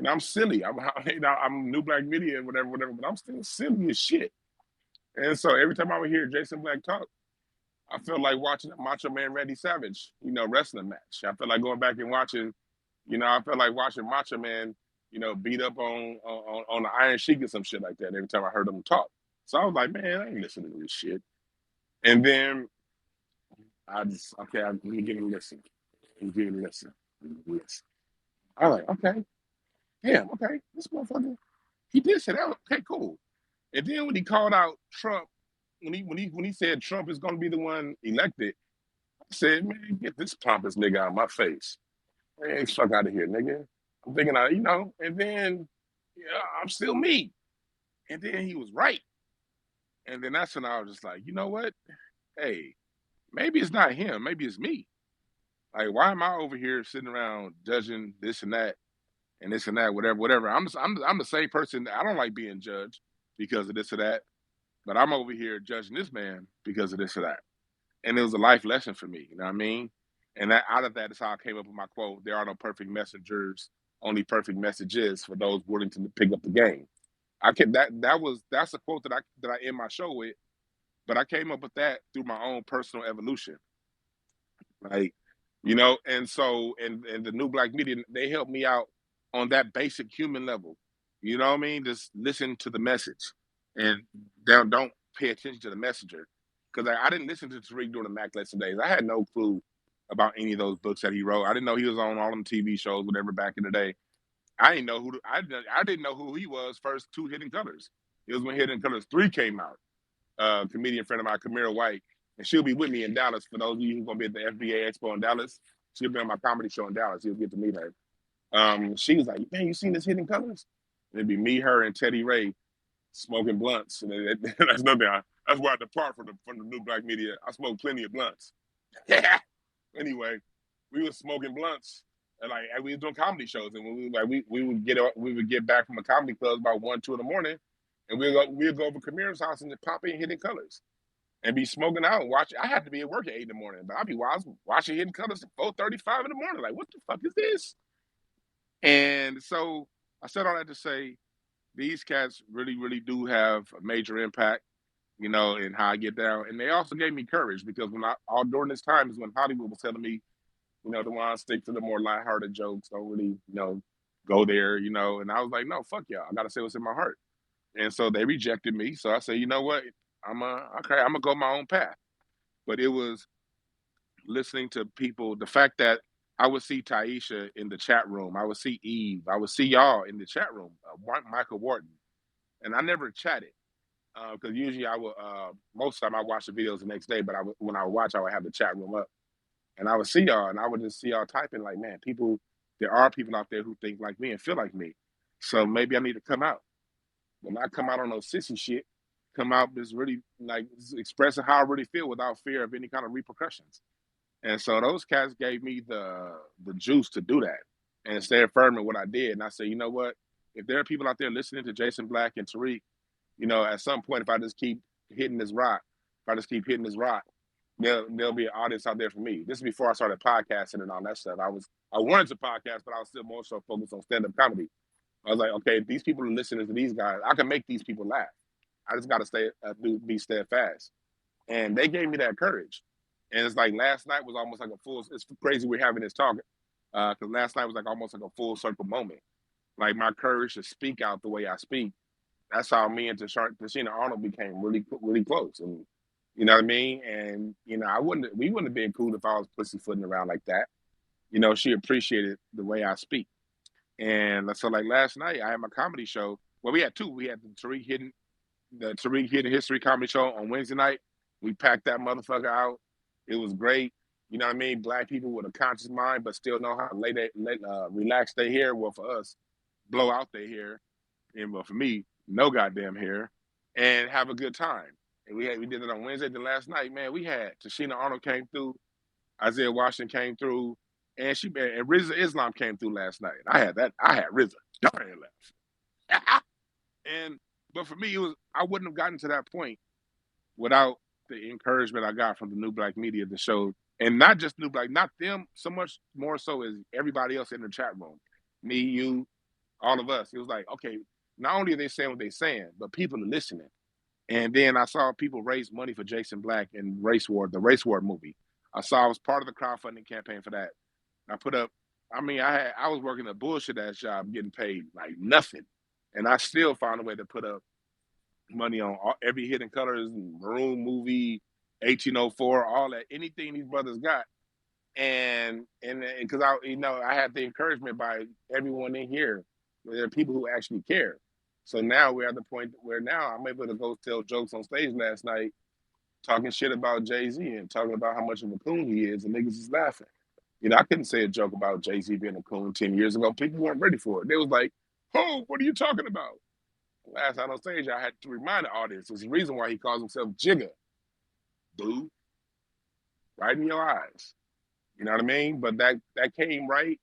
I'm silly. I'm new black media and whatever. But I'm still silly as shit. And so every time I would hear Jason Black talk, I felt like watching a Macho Man Randy Savage, wrestling match. I felt like going back and watching, I felt like watching Macho Man, beat up on the Iron Sheik or some shit like that every time I heard him talk. So I was like, man, I ain't listening to this shit. And then let me give it a listen. Let me give it a listen. Listen. I was like, okay, damn, okay, this motherfucker, he did say that. Okay, cool. And then when he called out Trump, when he said Trump is going to be the one elected, I said, man, get this pompous nigga out of my face. Man, fuck out of here, nigga. I'm thinking, and then I'm still me. And then he was right. And then that's when I was just like, you know what? Hey, maybe it's not him. Maybe it's me. Like, why am I over here sitting around judging this and that and this and that, whatever. I'm the same person. I don't like being judged because of this or that, but I'm over here judging this man because of this or that. And it was a life lesson for me. You know what I mean? And that out of that is how I came up with my quote: "There are no perfect messengers, only perfect messages for those willing to pick up the game." I can that's a quote that I end my show with, but I came up with that through my own personal evolution. Like, and so and the new black media, they helped me out on that basic human level. You know what I mean? Just listen to the message and don't pay attention to the messenger. Because I didn't listen to Tariq during the Mac lesson days. I had no clue about any of those books that he wrote. I didn't know he was on all them TV shows, whatever, back in the day. I didn't know I didn't know who he was first to Hidden Colors. It was when Hidden Colors 3 came out. Comedian friend of mine, Kamira White, and she'll be with me in Dallas. For those of you who are gonna be at the FBA Expo in Dallas, she'll be on my comedy show in Dallas. You'll get to meet her. She was like, "Man, you seen this Hidden Colors?" And it'd be me, her, and Teddy Ray smoking blunts. And that's nothing. That's where I depart from the new black media. I smoke plenty of blunts. Anyway, we was smoking blunts and we was doing comedy shows. And when we would get back from a comedy club about 1, 2 in the morning, and we'd go over Kamira's house and pop in Hidden Colors and be smoking out and watching. I had to be at work at 8 in the morning, but I was watching Hidden Colors at 4:35 in the morning. Like, what the fuck is this? And so I said all that to say these cats really, really do have a major impact, in how I get down. And they also gave me courage because all during this time is when Hollywood was telling me, to want to stick to the more lighthearted jokes, don't really, go there, And I was like, no, fuck y'all. I gotta say what's in my heart. And so they rejected me. So I said, you know what? I'm gonna go my own path. But it was listening to people, the fact that I would see Taisha in the chat room, I would see Eve, I would see y'all in the chat room, Michael Wharton, and I never chatted because usually I would most of the time I watch the videos the next day, but when I would watch, I would have the chat room up, and I would see y'all, and I would just see y'all typing like, man, there are people out there who think like me and feel like me, so maybe I need to come out. But not come out on no sissy shit. Come out just really like expressing how I really feel without fear of any kind of repercussions. And so those cats gave me the juice to do that and stay firm in what I did. And I said, you know what? If there are people out there listening to Jason Black and Tariq, at some point, if I just keep hitting this rock, there'll be an audience out there for me. This is before I started podcasting and all that stuff. I wanted to podcast, but I was still more so focused on stand-up comedy. I was like, okay, if these people are listening to these guys, I can make these people laugh. I just got to be steadfast. And they gave me that courage. And it's like last night was almost like it's crazy we're having this talk. Because last night was like almost like a full circle moment. Like my courage to speak out the way I speak. That's how me and Tashina Arnold became really, really close. And you know what I mean? And, we wouldn't have been cool if I was pussyfooting around like that. She appreciated the way I speak. And so like last night I had my comedy show. Well, we had two. We had the Tariq Hidden History comedy show on Wednesday night. We packed that motherfucker out. It was great. You know what I mean? Black people with a conscious mind, but still know how to relax their hair. Well, for us, blow out their hair. And well, for me, no goddamn hair. And have a good time. And we did it on Wednesday. Then last night, man, we had Tashina Arnold came through. Isaiah Washington came through. and RZA Islam came through last night. I had that. I had RZA. Darn left. And but for me, it was I wouldn't have gotten to that point without the encouragement I got from the New Black Media that showed, and not just New Black, not them so much more so as everybody else in the chat room, me, you, all of us. It was like, okay, not only are they saying what they're saying, but people are listening. And then I saw people raise money for Jason Black and Race War, the Race War movie. I was part of the crowdfunding campaign for that. I put up, I mean, I was working a bullshit ass job, getting paid like nothing, and I still found a way to put up money on every Hidden Colors, Maroon movie, 1804, all that, anything these brothers got, and because I had the encouragement by everyone in here. There are people who actually care. So now we're at the point where now I'm able to go tell jokes on stage last night, talking shit about Jay-Z and talking about how much of a coon he is, and niggas is laughing. I couldn't say a joke about Jay-Z being a coon 10 years ago. People weren't ready for it. They was like, oh, what are you talking about? Last time on stage, I had to remind the audience there's a reason why he calls himself Jigga, dude, right in your eyes. You know what I mean? But that came right,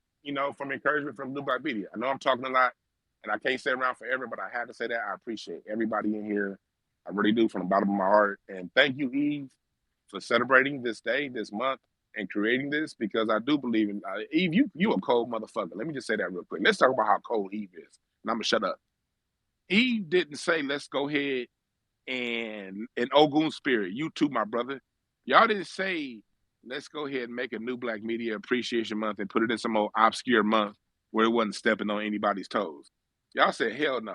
from encouragement from New Black Media. I know I'm talking a lot, and I can't stay around forever, but I had to say that. I appreciate everybody in here. I really do from the bottom of my heart. And thank you, Eve, for celebrating this day, this month, and creating this, because I do believe in Eve. You a cold motherfucker. Let me just say that real quick. Let's talk about how cold Eve is, and I'm gonna shut up. Eve didn't say let's go ahead and in Ogun spirit. You too, my brother. Y'all didn't say let's go ahead and make a New Black Media Appreciation Month and put it in some old obscure month where it wasn't stepping on anybody's toes. Y'all said hell nah.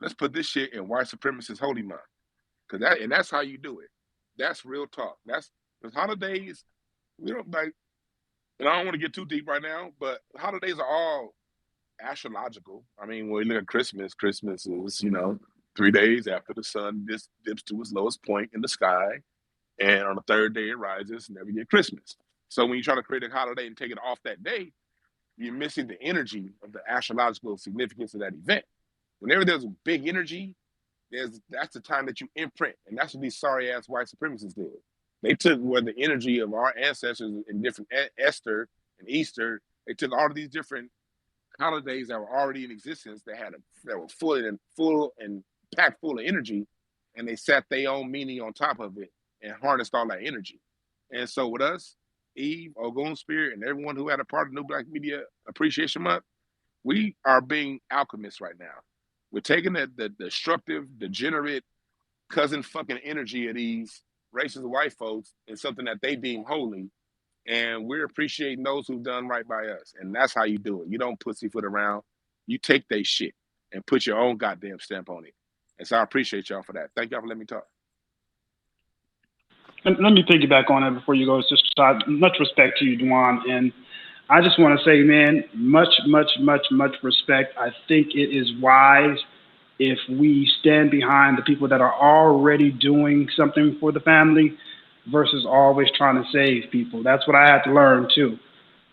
Let's put this shit in white supremacist holy month, and that's how you do it. That's real talk. That's because holidays we don't like. And I don't want to get too deep right now, but holidays are all astrological. I mean, when we look at Christmas, Christmas is 3 days after the sun dips to its lowest point in the sky, and on the third day it rises, and then we get Christmas. So when you try to create a holiday and take it off that day, you're missing the energy of the astrological significance of that event. Whenever there's a big energy, that's the time that you imprint, and that's what these sorry ass white supremacists did. They took where the energy of our ancestors in different Esther and Easter. They took all of these different holidays that were already in existence that were full and packed full of energy, and they set their own meaning on top of it and harnessed all that energy. And so with us, Eve, Ogun Spirit, and everyone who had a part of New Black Media Appreciation Month, we are being alchemists right now. We're taking the destructive, degenerate, cousin fucking energy of these racist white folks and something that they deem holy, and we're appreciating those who've done right by us. And that's how you do it. You don't pussyfoot around. You take their shit and put your own goddamn stamp on it. And so I appreciate y'all for that. Thank y'all for letting me talk. Let me piggyback on it before you go. It's just much respect to you, Duan, and I just want to say, man, much respect. I think it is wise if we stand behind the people that are already doing something for the family versus always trying to save people. That's what I had to learn too.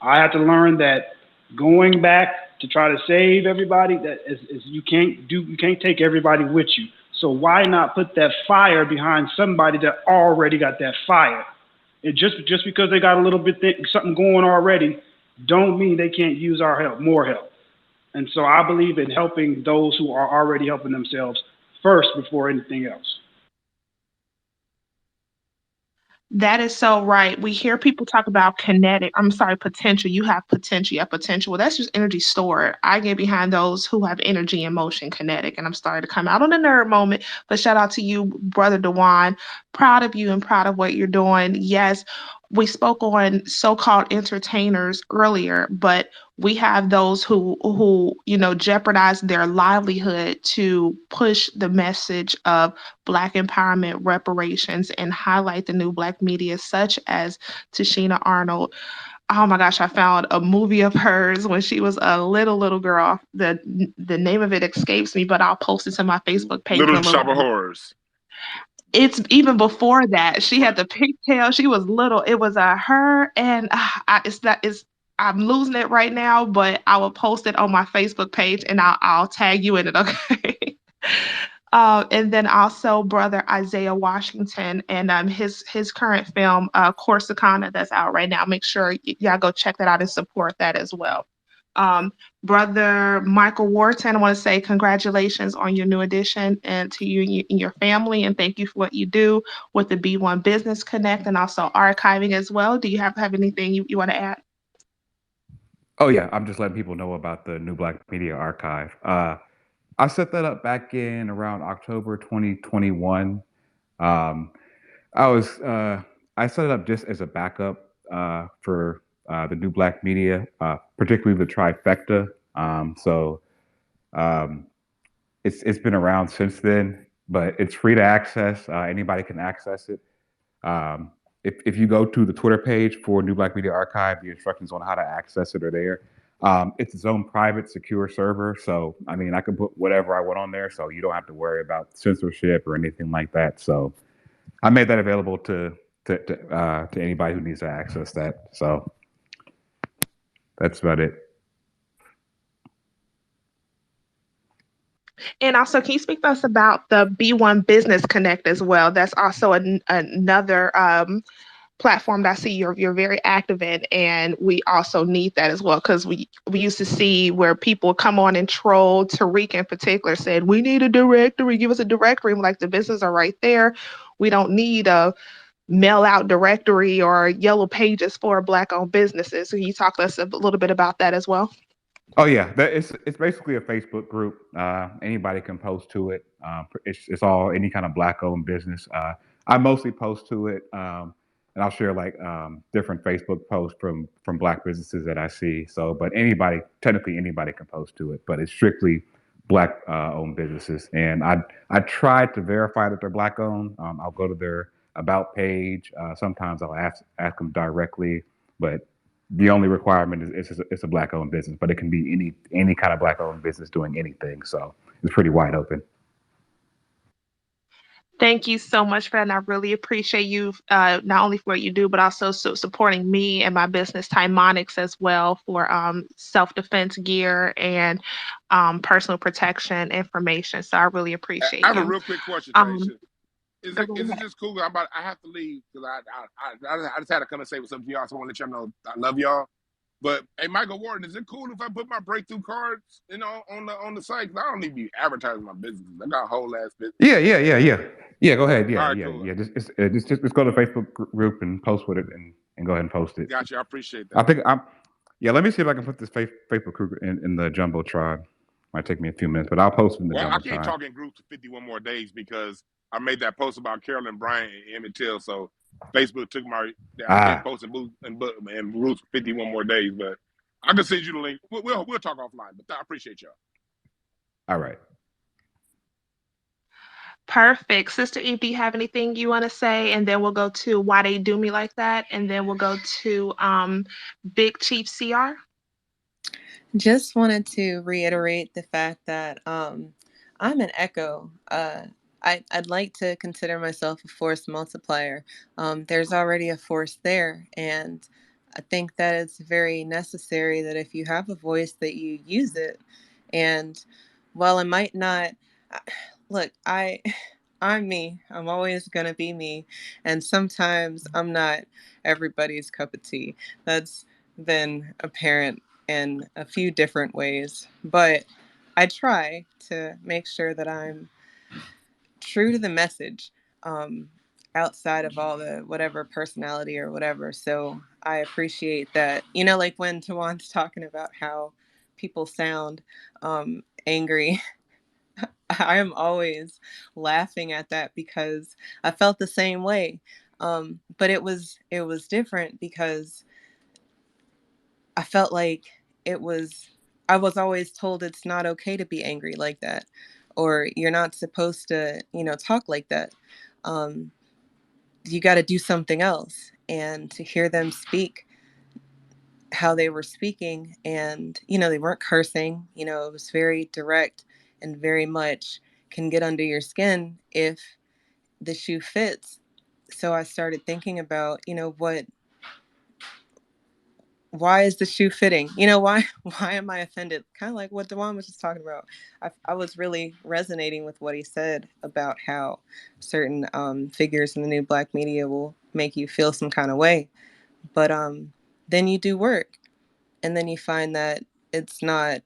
I had to learn that going back to try to save everybody, that is you can't take everybody with you. So why not put that fire behind somebody that already got that fire? It just because they got a little bit something going already, don't mean they can't use our help, more help. And so I believe in helping those who are already helping themselves first before anything else. That is so right. We hear people talk about kinetic, I'm sorry, potential. You have potential, you have potential. Well, that's just energy stored. I get behind those who have energy and motion kinetic. And I'm starting to come out on a nerd moment, but shout out to you, Brother Dewan. Proud of you and proud of what you're doing. Yes, we spoke on so-called entertainers earlier, but we have those who jeopardize their livelihood to push the message of Black empowerment, reparations, and highlight the new Black media, such as Tashina Arnold. Oh my gosh, I found a movie of hers when she was a little girl. The name of it escapes me, but I'll post it to my Facebook page in Little a little Shop of bit. Horrors. It's even before that. She had Right. the pigtail. She was little. It was her, and it's that is. I'm losing it right now, but I will post it on my Facebook page, and I'll tag you in it. Okay. And then also brother Isaiah Washington and his current film Corsicana that's out right now. Make sure y'all go check that out and support that as well. Um, Brother Michael Wharton, I want to say congratulations on your new addition and to you and, and your family, and thank you for what you do with the B1 Business Connect and also archiving as well. Do you have anything you want to add? Oh yeah, I'm just letting people know about the New Black Media Archive. I set that up back in around October 2021. Um, I was I set it up just as a backup for the New Black Media, particularly the trifecta. So um, it's been around since then, but it's free to access. Anybody can access it. Um, if you go to the Twitter page for New Black Media Archive, the instructions on how to access it are there. It's its own private, secure server. So, I mean, I can put whatever I want on there. So you don't have to worry about censorship or anything like that. So I made that available to anybody who needs to access that. So that's about it. And also, can you speak to us about the B1 Business Connect as well? That's also another platform that I see you're very active in, and we also need that as well because we used to see where people come on and troll. Tariq in particular said, "We need a directory. Give us a directory." I'm like, the businesses are right there. We don't need a mail out directory or yellow pages for Black-owned businesses. So can you talk to us a little bit about that as well? Oh yeah, it's basically a Facebook group. Anybody can post to it. It's all any kind of black owned business. I mostly post to it, and I'll share like different Facebook posts from black businesses that I see. So, but anybody, technically anybody can post to it, but it's strictly black owned businesses. And I try to verify that they're black owned. I'll go to their about page. Sometimes I'll ask them directly, but the only requirement is it's a black owned business, but it can be any kind of black owned business doing anything. So it's pretty wide open. Thank you so much for that. And I really appreciate you not only for what you do, but also supporting me and my business, Timonics, as well, for self defense gear and personal protection information. So I really I appreciate have a you. real quick question, Um, Taisha. Is go it is it ahead. just cool? I have to leave because I just had to come and say what's up to y'all. So I want to let y'all know I love y'all. But hey, Michael Warden, is it cool if I put my breakthrough cards, on the site? 'Cause I don't need to be advertising my business. I got a whole ass business. Yeah. Go ahead. All Yeah, right, yeah, cool. yeah. Just go to the Facebook group and post with it and go ahead and post it. Got you. I appreciate I that. think I'm. Yeah, let me see if I can put this Facebook group in the jumbotron. Might take me a few minutes, but I'll post it in the Well, I can't jumbotron. talk in groups for 51 more days because I made that post about Carolyn Bryant and Emmett Till. So Facebook took my I can't Ah, post in groups for 51 more days. But I can send you the link. We'll talk offline. But I appreciate y'all. all right. Perfect. Sister Eve, do you have anything you want to say? And then we'll go to Why They Do Me Like That. And then we'll go to Big Chief CR. Just wanted to reiterate the fact that I'm an echo. I'd like to consider myself a force multiplier. There's already a force there, and I think that it's very necessary that if you have a voice, that you use it. And while I might not look, I'm me. I'm always gonna be me, and sometimes I'm not everybody's cup of tea. That's been apparent in a few different ways, but I try to make sure that I'm true to the message, um, outside of all the whatever personality or whatever. So I appreciate that. Like when Tawan's talking about how people sound angry, I am always laughing at that because I felt the same way. But it was different because I felt like it was I was always told it's not okay to be angry like that, or you're not supposed to, talk like that. Um, you got to do something else. And to hear them speak how they were speaking, and they weren't cursing. It was very direct and very much can get under your skin if the shoe fits. So I started thinking about, why is the shoe fitting? You know, why why am I offended? Kind of like what Dewan was just talking about. I was really resonating with what he said about how certain figures in the new black media will make you feel some kind of way. But then you do work, and then you find that it's not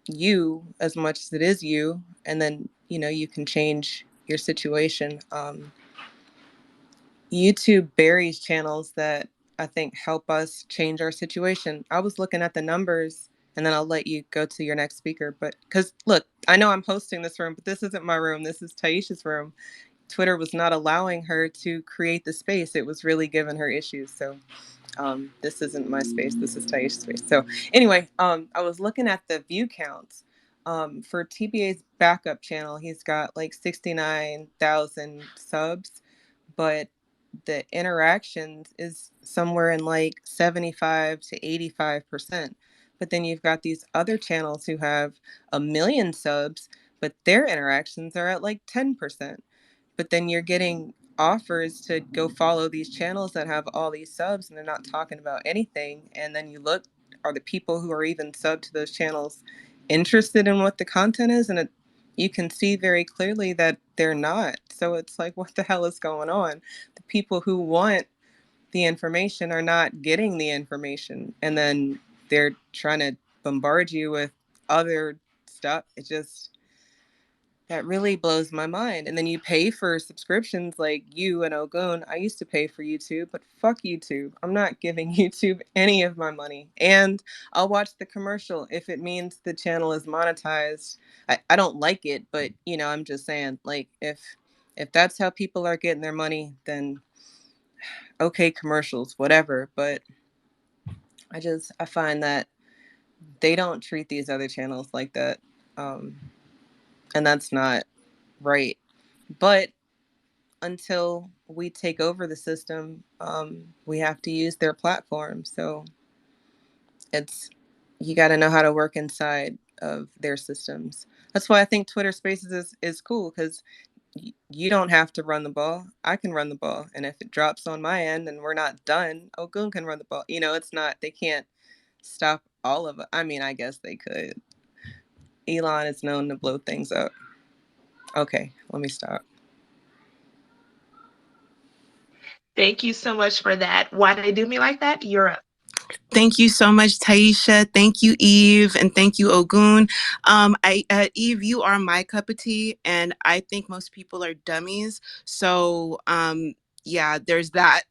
you as much as it is you, and then you know you can change your situation. YouTube buries channels that I think help us change our situation. I was looking at the numbers, and then I'll let you go to your next speaker. But because look, I know I'm hosting this room, but this isn't my room. This is Taisha's room. Twitter was not allowing her to create the space. It was really giving her issues. So this isn't my space. This is Taisha's space. So anyway, I was looking at the view counts. For TBA's backup channel, he's got like 69,000 subs, but the interactions is somewhere in like 75 to 85%. But then you've got these other channels who have 1 million subs, but their interactions are at like 10%. But then you're getting offers to go follow these channels that have all these subs and they're not talking about anything. And then you look, are the people who are even subbed to those channels interested in what the content is? And you can see very clearly that they're not. So it's like, what the hell is going on? The people who want the information are not getting the information. And then they're trying to bombard you with other stuff. It just, that really blows my mind. And then you pay for subscriptions like you and Ogun. I used to pay for YouTube, but fuck YouTube. I'm not giving YouTube any of my money. And I'll watch the commercial if it means the channel is monetized. I don't like it, but you know, I'm just saying, like, if that's how people are getting their money, then okay, commercials, whatever. But I find that they don't treat these other channels like that. Um, and that's not right. But until we take over the system, we have to use their platform. So it's, you got to know how to work inside of their systems. That's why I think Twitter Spaces is cool, because you don't have to run the ball. I can run the ball, and if it drops on my end and we're not done, Ogun can run the ball. You know, it's not, they can't stop all of it. I mean, I guess they could. Elon is known to blow things up. Okay, let me stop. Thank you so much for that. Why they do me like that? You're up. Thank you so much, Taisha. Thank you, Eve, and thank you, Ogun. Eve, you are my cup of tea, and I think most people are dummies. So, yeah, there's that.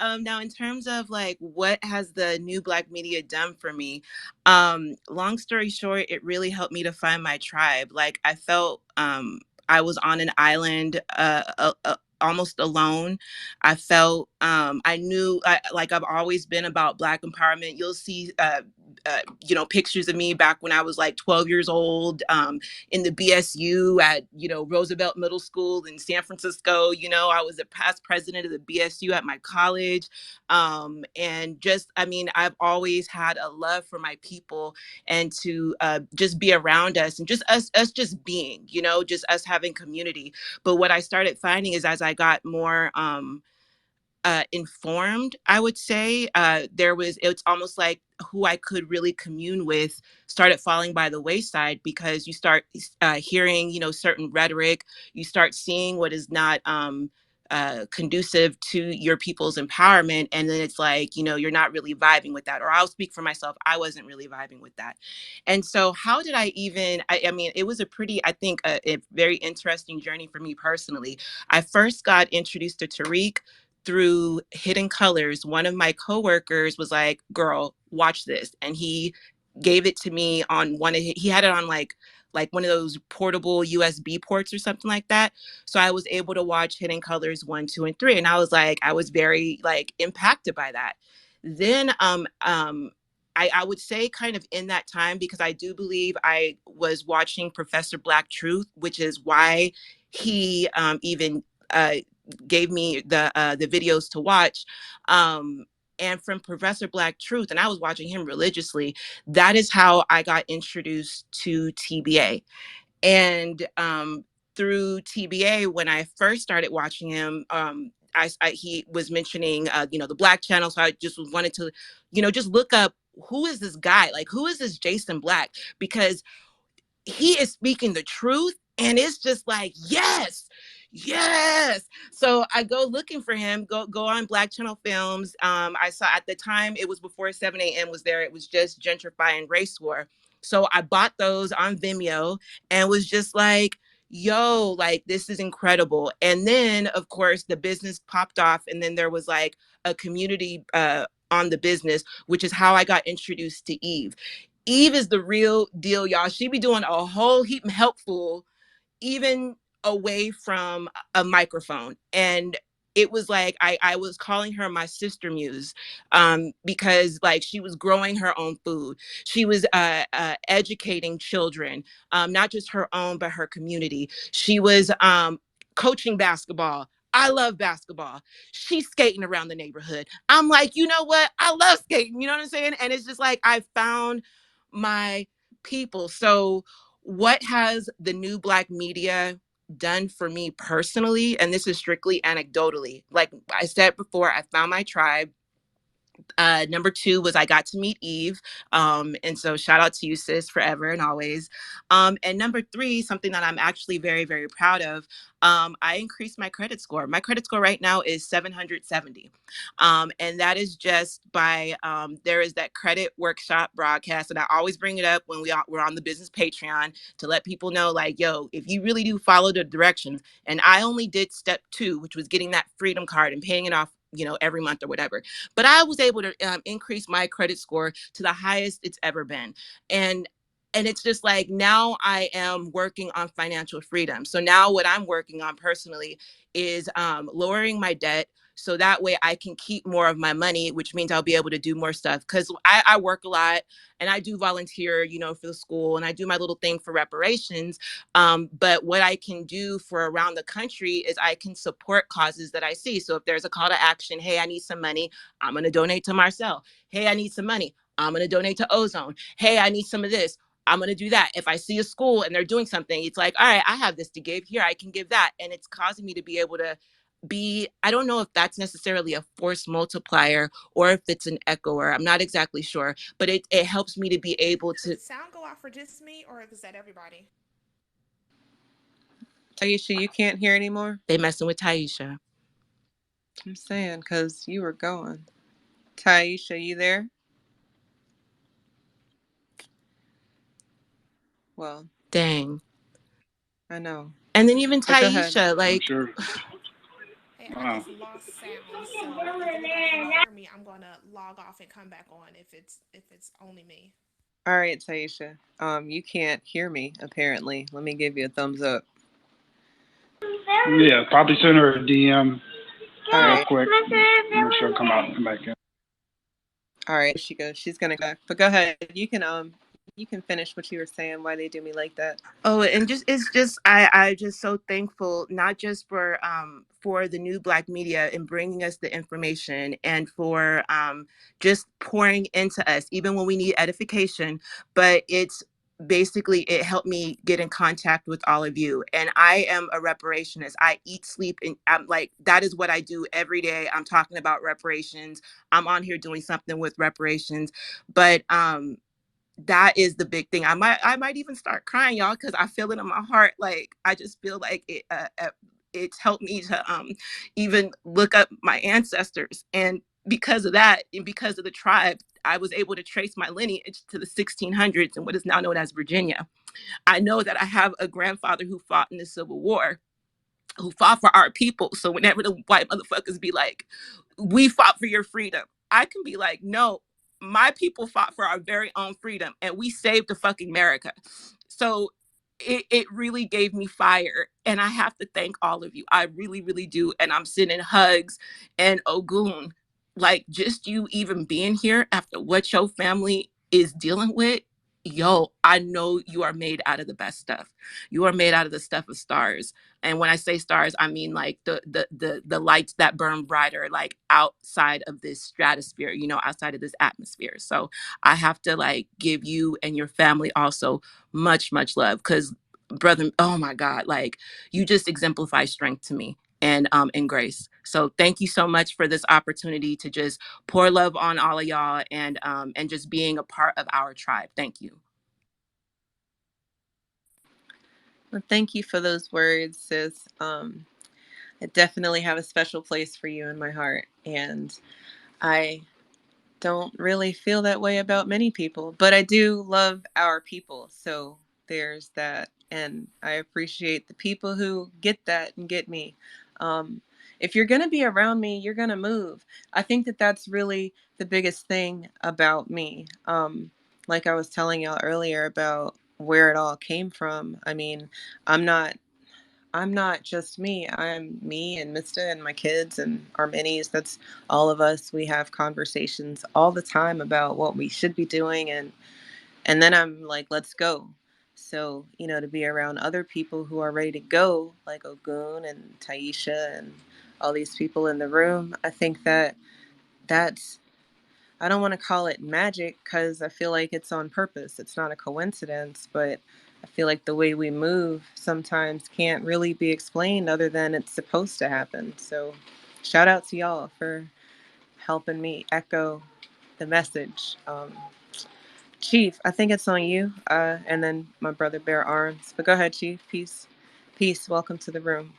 Now, in terms of like what has the new Black media done for me, long story short, it really helped me to find my tribe. Like I felt I was on an island, almost alone. I felt I knew like I've always been about Black empowerment. You'll see pictures of me back when I was like 12 years old, in the BSU at Roosevelt Middle School in San Francisco. I was a past president of the BSU at my college, and just I mean I've always had a love for my people, and to just be around us, and just us just being, just us having community. But what I started finding is, as I got more informed, I would say, it's almost like who I could really commune with started falling by the wayside, because you start hearing, certain rhetoric. You start seeing what is not conducive to your people's empowerment. And then it's like, you're not really vibing with that. Or I'll speak for myself. I wasn't really vibing with that. And so how did I mean, it was a pretty, I think, a very interesting journey for me personally. I first got introduced to Tariq through Hidden Colors. One of my coworkers was like, "Girl, watch this," and he gave it to me on he had it on like one of those portable USB ports or something like that. So I was able to watch Hidden Colors 1, 2, and 3, and I was very like impacted by that. Then I would say kind of in that time, because I do believe I was watching Professor Black Truth, which is why he even gave me the videos to watch. And from Professor Black Truth, and I was watching him religiously. That is how I got introduced to TBA. And through TBA, when I first started watching him, he was mentioning, the Black channel. So I just wanted to, just look up, who is this guy? Like, who is this Jason Black? Because he is speaking the truth, and it's just like, yes, yes. So I go looking for him, go on Black Channel Films. I saw, at the time, it was before 7 a.m. was there. It was just Gentrifying Race War. So I bought those on Vimeo and was just like, yo, like, this is incredible. And then, of course, the business popped off, and then there was like a community on the business, which is how I got introduced to Eve. Eve is the real deal, y'all. She be doing a whole heap helpful, even away from a microphone. And it was like, I was calling her my sister muse, because like she was growing her own food. She was educating children, not just her own, but her community. She was coaching basketball. I love basketball. She's skating around the neighborhood. I'm like, you know what? I love skating. You know what I'm saying? And it's just like, I found my people. So what has the new Black media done for me personally? And this is strictly anecdotally. Like I said before, I found my tribe. Number two was I got to meet Eve. And so shout out to you, sis, forever and always. And number three, something that I'm actually very, very proud of, I increased my credit score. My credit score right now is 770. And that is just by, there is that credit workshop broadcast. And I always bring it up when we're on the business Patreon to let people know, like, yo, if you really do follow the directions, and I only did step two, which was getting that freedom card and paying it off, every month or whatever. But I was able to increase my credit score to the highest it's ever been. And it's just like, now I am working on financial freedom. So now what I'm working on personally is lowering my debt, so that way I can keep more of my money, which means I'll be able to do more stuff. Because I work a lot, and I do volunteer, for the school, and I do my little thing for reparations. But what I can do for around the country is I can support causes that I see. So if there's a call to action, hey, I need some money, I'm going to donate to Marcel. Hey, I need some money, I'm going to donate to Ozone. Hey, I need some of this, I'm going to do that. If I see a school and they're doing something, it's like, all right, I have this to give here, I can give that. And it's causing me to be able to be, I don't know if that's necessarily a force multiplier or if it's an echoer. I'm not exactly sure, but it helps me to be able Did to. the sound go out for just me, or is that everybody? Taisha, you can't hear anymore? They messing with Taisha. I'm saying, because you were going. Taisha, you there? Well, Dang. I know. And then even But go ahead. Taisha, I'm like, sure. Hey, I Wow. just lost sound, so if anybody can hear me, I'm gonna log off and come back on if it's only me. All right, Taisha. You can't hear me, apparently. Let me give you a thumbs up. Yeah, probably send her a DM All real right. quick. I'm sure she'll come out and come back in. All right, she goes. She's gonna go back. But go ahead. You can finish what you were saying, why they do me like that. oh, and just it's just I just so thankful, not just for the new Black media and bringing us the information, and for just pouring into us even when we need edification, but it's basically, it helped me get in contact with all of you. And I am a reparationist. I eat, sleep, and I'm like, that is what I do every day. I'm talking about reparations. I'm on here doing something with reparations. But that is the big thing. I might even start crying, y'all, because I feel it in my heart. Like, I just feel like it's helped me to even look up my ancestors, and because of that, and because of the tribe, I was able to trace my lineage to the 1600s and what is now known as Virginia. I know that I have a grandfather who fought in the Civil War, who fought for our people. So whenever the white motherfuckers be like, we fought for your freedom, I can be like, no, my people fought for our very own freedom, and we saved the fucking America. So it really gave me fire. And I have to thank all of you. I really, really do. And I'm sending hugs and Ogun. Like, just you even being here after what your family is dealing with, yo, I know you are made out of the best stuff. You are made out of the stuff of stars. And when I say stars, I mean like the lights that burn brighter, like outside of this stratosphere, outside of this atmosphere. So I have to like give you and your family also much, much love, because brother, oh my God, like, you just exemplify strength to me. and grace. So thank you so much for this opportunity to just pour love on all of y'all and just being a part of our tribe. Thank you. Well, thank you for those words, sis. I definitely have a special place for you in my heart, and I don't really feel that way about many people, but I do love our people. So there's that. And I appreciate the people who get that and get me. Um, if you're going to be around me, you're going to move. I think that that's really the biggest thing about me. Like I was telling y'all earlier about where it all came from. I mean, I'm not I'm not just me. I'm me and Mista and my kids and our minis. That's all of us. We have conversations all the time about what we should be doing, and then I'm like, let's go. So, to be around other people who are ready to go, like Ogun and Taisha and all these people in the room, I think that that's I don't want to call it magic because I feel like it's on purpose. It's not a coincidence, but I feel like the way we move sometimes can't really be explained other than it's supposed to happen. So, shout out to y'all for helping me echo the message. Chief, I think it's on you, and then my brother Bear Arms. But go ahead, Chief. Peace. Peace. Welcome to the room.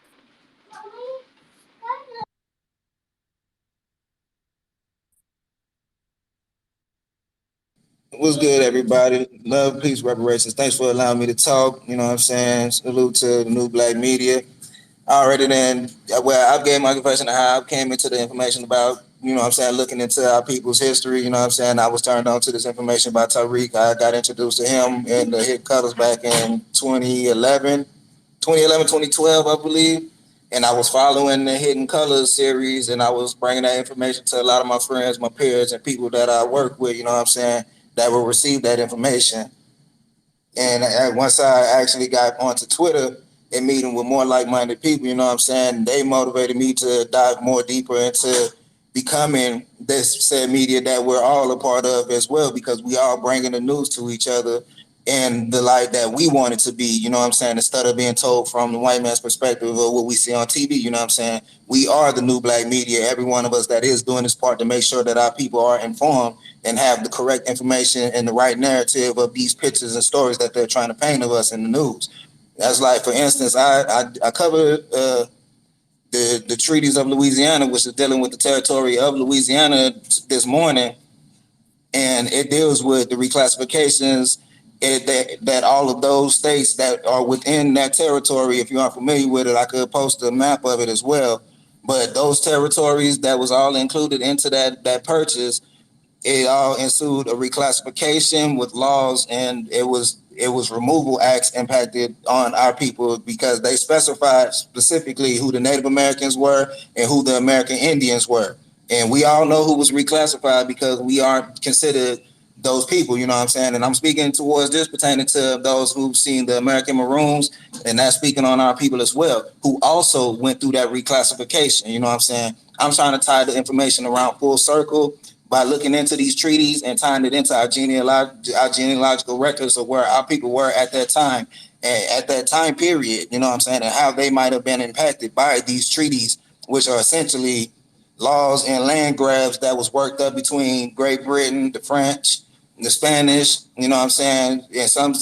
What's good, everybody? Love, peace, reparations. Thanks for allowing me to talk. You know what I'm saying? Salute to the new black media. Already then, well, I gave my confession of how I came into the information about, looking into our people's history. You know what I'm saying? I was turned on to this information by Tariq. I got introduced to him in the Hit Colors back in 2012, I believe. And I was following the Hidden Colors series, and I was bringing that information to a lot of my friends, my peers, and people that I work with, you know what I'm saying, that will receive that information. And once I actually got onto Twitter and meeting with more like-minded people, you know what I'm saying, they motivated me to dive more deeper into becoming this said media that we're all a part of as well, because we all bringing the news to each other in the light that we want it to be, you know what I'm saying, instead of being told from the white man's perspective of what we see on TV, you know what I'm saying. We are the new black media, every one of us that is doing this part to make sure that our people are informed and have the correct information and the right narrative of these pictures and stories that they're trying to paint of us in the news. That's like, for instance, I covered the treaties of Louisiana, which is dealing with the territory of Louisiana this morning, and it deals with the reclassifications that all of those states that are within that territory. If you aren't familiar with it, I could post a map of it as well. But those territories that was all included into that purchase, it all ensued a reclassification with laws, and it was removal acts impacted on our people because they specified specifically who the Native Americans were and who the American Indians were. And we all know who was reclassified because we aren't considered those people, you know what I'm saying? And I'm speaking towards this pertaining to those who've seen the American Maroons, and that's speaking on our people as well, who also went through that reclassification, you know what I'm saying? I'm trying to tie the information around full circle by looking into these treaties and tying it into our genealogical records of where our people were at that time and at that time period, you know what I'm saying, and how they might have been impacted by these treaties, which are essentially laws and land grabs that was worked up between Great Britain, the French, the Spanish, you know what I'm saying, in some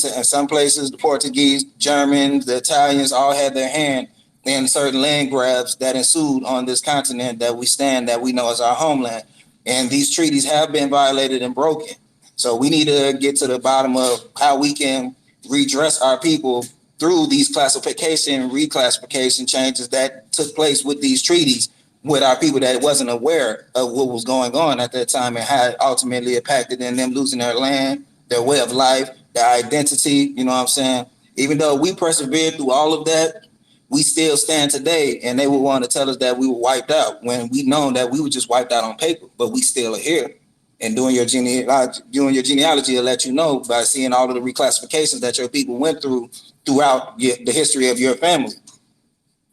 places, the Portuguese, Germans, the Italians all had their hand in certain land grabs that ensued on this continent that we know as our homeland. And these treaties have been violated and broken. So we need to get to the bottom of how we can redress our people through these reclassification changes that took place with these treaties with our people that wasn't aware of what was going on at that time and how it ultimately impacted in them losing their land, their way of life, their identity, you know what I'm saying? Even though we persevered through all of that, we still stand today, and they would want to tell us that we were wiped out when we know that we were just wiped out on paper, but we still are here. And doing your genealogy will let you know by seeing all of the reclassifications that your people went through throughout the history of your family,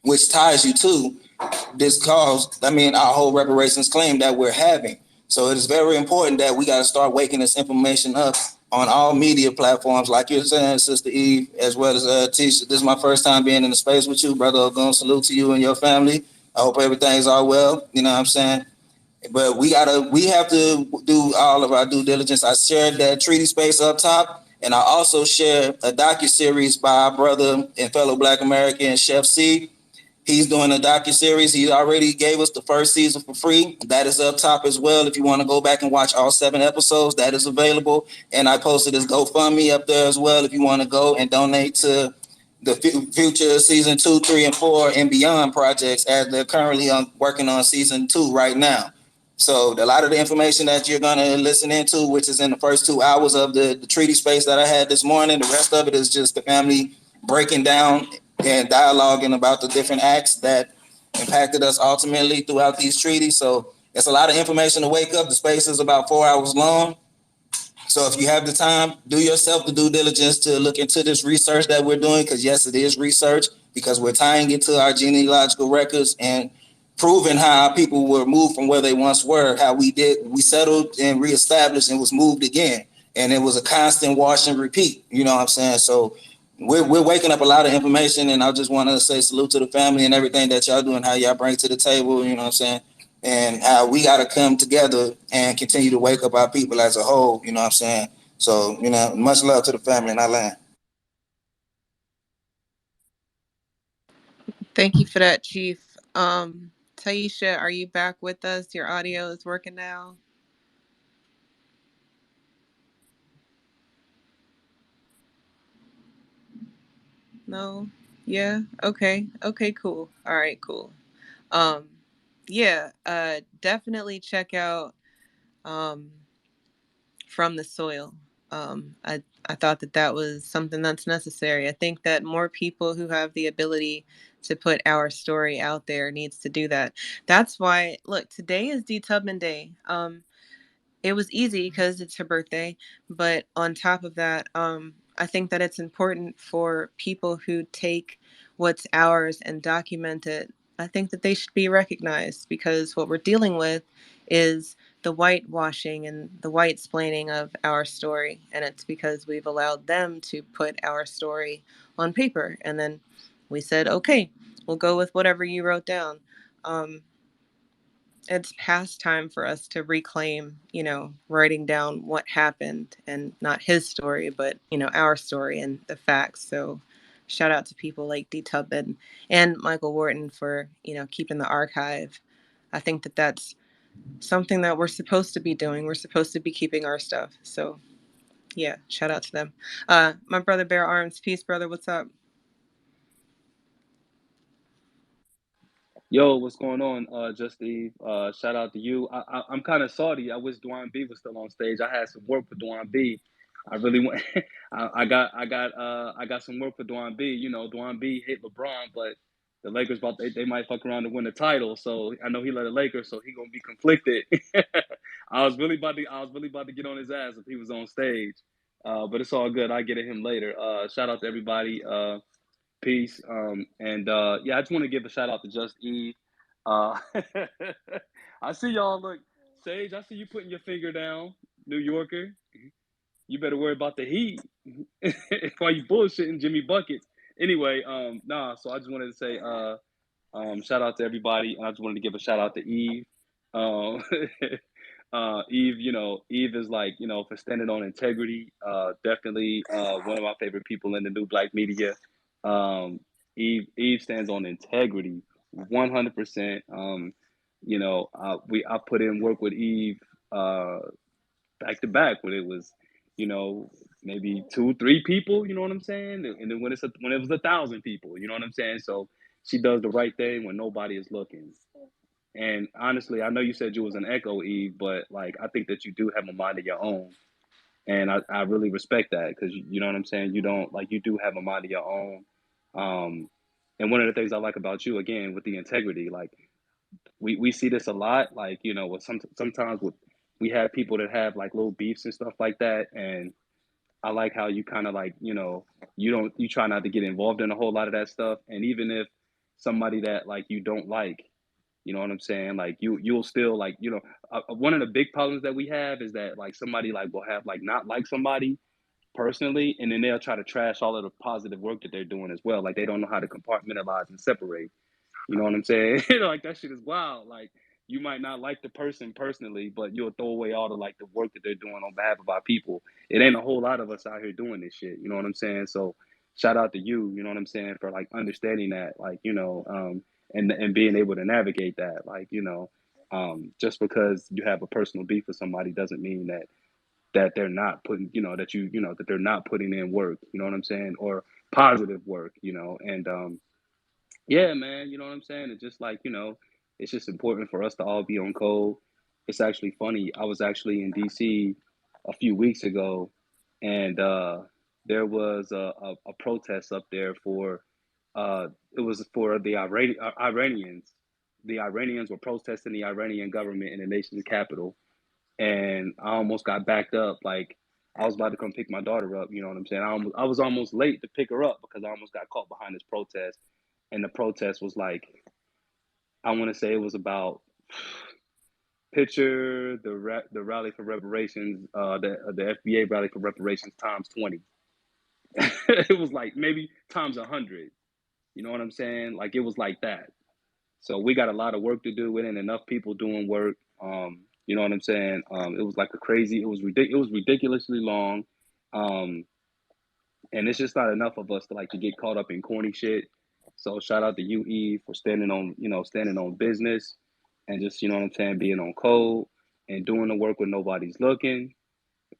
which ties you to this cause. I mean, our whole reparations claim that we're having. So it is very important that we got to start waking this information up on all media platforms, like you're saying, Sister Eve, as well as Tisha. This is my first time being in the space with you, brother. Ogun, salute to you and your family. I hope everything's all well. You know what I'm saying? But we have to do all of our due diligence. I shared that treaty space up top, and I also shared a docu series by our brother and fellow Black American Chef C. He's doing a docu series. He already gave us the first season for free. That is up top as well. If you want to go back and watch all 7 episodes, that is available. And I posted his GoFundMe up there as well. If you want to go and donate to the future season 2, 3, and 4 and beyond projects, as they're currently working on season 2 right now. So a lot of the information that you're gonna listen into, which is in the first 2 hours of the treaty space that I had this morning, the rest of it is just the family breaking down and dialoguing about the different acts that impacted us ultimately throughout these treaties. So it's a lot of information to wake up. The space is about 4 hours long. So if you have the time, do yourself the due diligence to look into this research that we're doing, because yes, it is research, because we're tying it to our genealogical records and proving how our people were moved from where they once were, how we settled and reestablished and was moved again. And it was a constant wash and repeat, you know what I'm saying? So we're waking up a lot of information, and I just want to say salute to the family and everything that y'all do and how y'all bring to the table, you know what I'm saying? And how we got to come together and continue to wake up our people as a whole, you know what I'm saying? So, much love to the family and I land. Thank you for that, Chief. Taisha, are you back with us? Your audio is working now. No? Yeah? Okay. Okay, cool. All right, cool. Um, yeah, definitely check out um, From the Soil. I thought that that was something that's necessary. I think that more people who have the ability to put our story out there needs to do that. That's why, look, today is D Tubman Day. It was easy because it's her birthday, but on top of that, I think that it's important for people who take what's ours and document it. I think that they should be recognized, because what we're dealing with is the whitewashing and the white splaining of our story, and it's because we've allowed them to put our story on paper, and then we said, okay, we'll go with whatever you wrote down. Um, it's past time for us to reclaim, writing down what happened, and not his story, but, our story and the facts. So shout out to people like D Tubman and Michael Wharton for, keeping the archive. I think that that's something that we're supposed to be doing. We're supposed to be keeping our stuff. So yeah, shout out to them. My brother Bear Arms, peace, brother. What's up? Yo, what's going on, Just Eve? Shout out to you. I'm kind of salty. I wish Dwan B was still on stage. I had some work for Dwan B. I really want. I got some work for Dwan B. You know, Dwan B hit LeBron, but the Lakers they might fuck around and win the title. So I know he led the Lakers, so he gonna be conflicted. I was really about to get on his ass if he was on stage. But it's all good. I get at him later. Shout out to everybody. Peace. And yeah, I just want to give a shout out to Just Eve. Uh, I see y'all. Look, Sage, I see you putting your finger down, New Yorker. You better worry about the heat while you bullshitting Jimmy Buckets. Anyway, nah. So I just wanted to say, shout out to everybody, and I just wanted to give a shout out to Eve. Um, Eve, Eve is like, for standing on integrity. Definitely one of my favorite people in the new black media. Eve stands on integrity, 100%. I put in work with Eve uh, back to back when it was, you know, maybe 2, 3 people. You know what I'm saying? And then when it was 1,000 people, you know what I'm saying? So she does the right thing when nobody is looking. And honestly, I know you said you was an echo, Eve, but like I think that you do have a mind of your own, and I really respect that because you know what I'm saying. You don't like you do have a mind of your own, and one of the things I like about you again with the integrity, like we see this a lot, like with sometimes with we have people that have like little beefs and stuff like that, and I like how you kind of like you try not to get involved in a whole lot of that stuff, and even if somebody that like you don't like. You know what I'm saying? Like you'll still like one of the big problems that we have is that like somebody like will have like not like somebody personally, and then they'll try to trash all of the positive work that they're doing as well. Like they don't know how to compartmentalize and separate. You know what I'm saying? Like that shit is wild. Like you might not like the person personally, but you'll throw away all the like the work that they're doing on behalf of our people. It ain't a whole lot of us out here doing this shit. You know what I'm saying? So shout out to you. You know what I'm saying, for like understanding that, like and being able to navigate that. Like just because you have a personal beef with somebody doesn't mean that they're not putting that they're not putting in work. You know what I'm saying, or positive work. And yeah, man, you know what I'm saying? It's just like, it's just important for us to all be on code. It's actually funny. I was actually in DC a few weeks ago, and there was a protest up there for it was for the Iranians. The Iranians were protesting the Iranian government in the nation's capital, and I almost got backed up. Like I was about to come pick my daughter up. You know what I'm saying? I was almost late to pick her up because I almost got caught behind this protest, and the protest was like, I want to say it was about picture the rally for reparations, the FBA rally for reparations times 20. It was like maybe times 100. You know what I'm saying? Like it was like that. So we got a lot of work to do. It ain't enough people doing work. You know what I'm saying? It was like a crazy. It was ridiculously long. Um, and it's just not enough of us to like to get caught up in corny shit. So shout out to UE for standing on business, and just what I'm saying, being on code and doing the work when nobody's looking,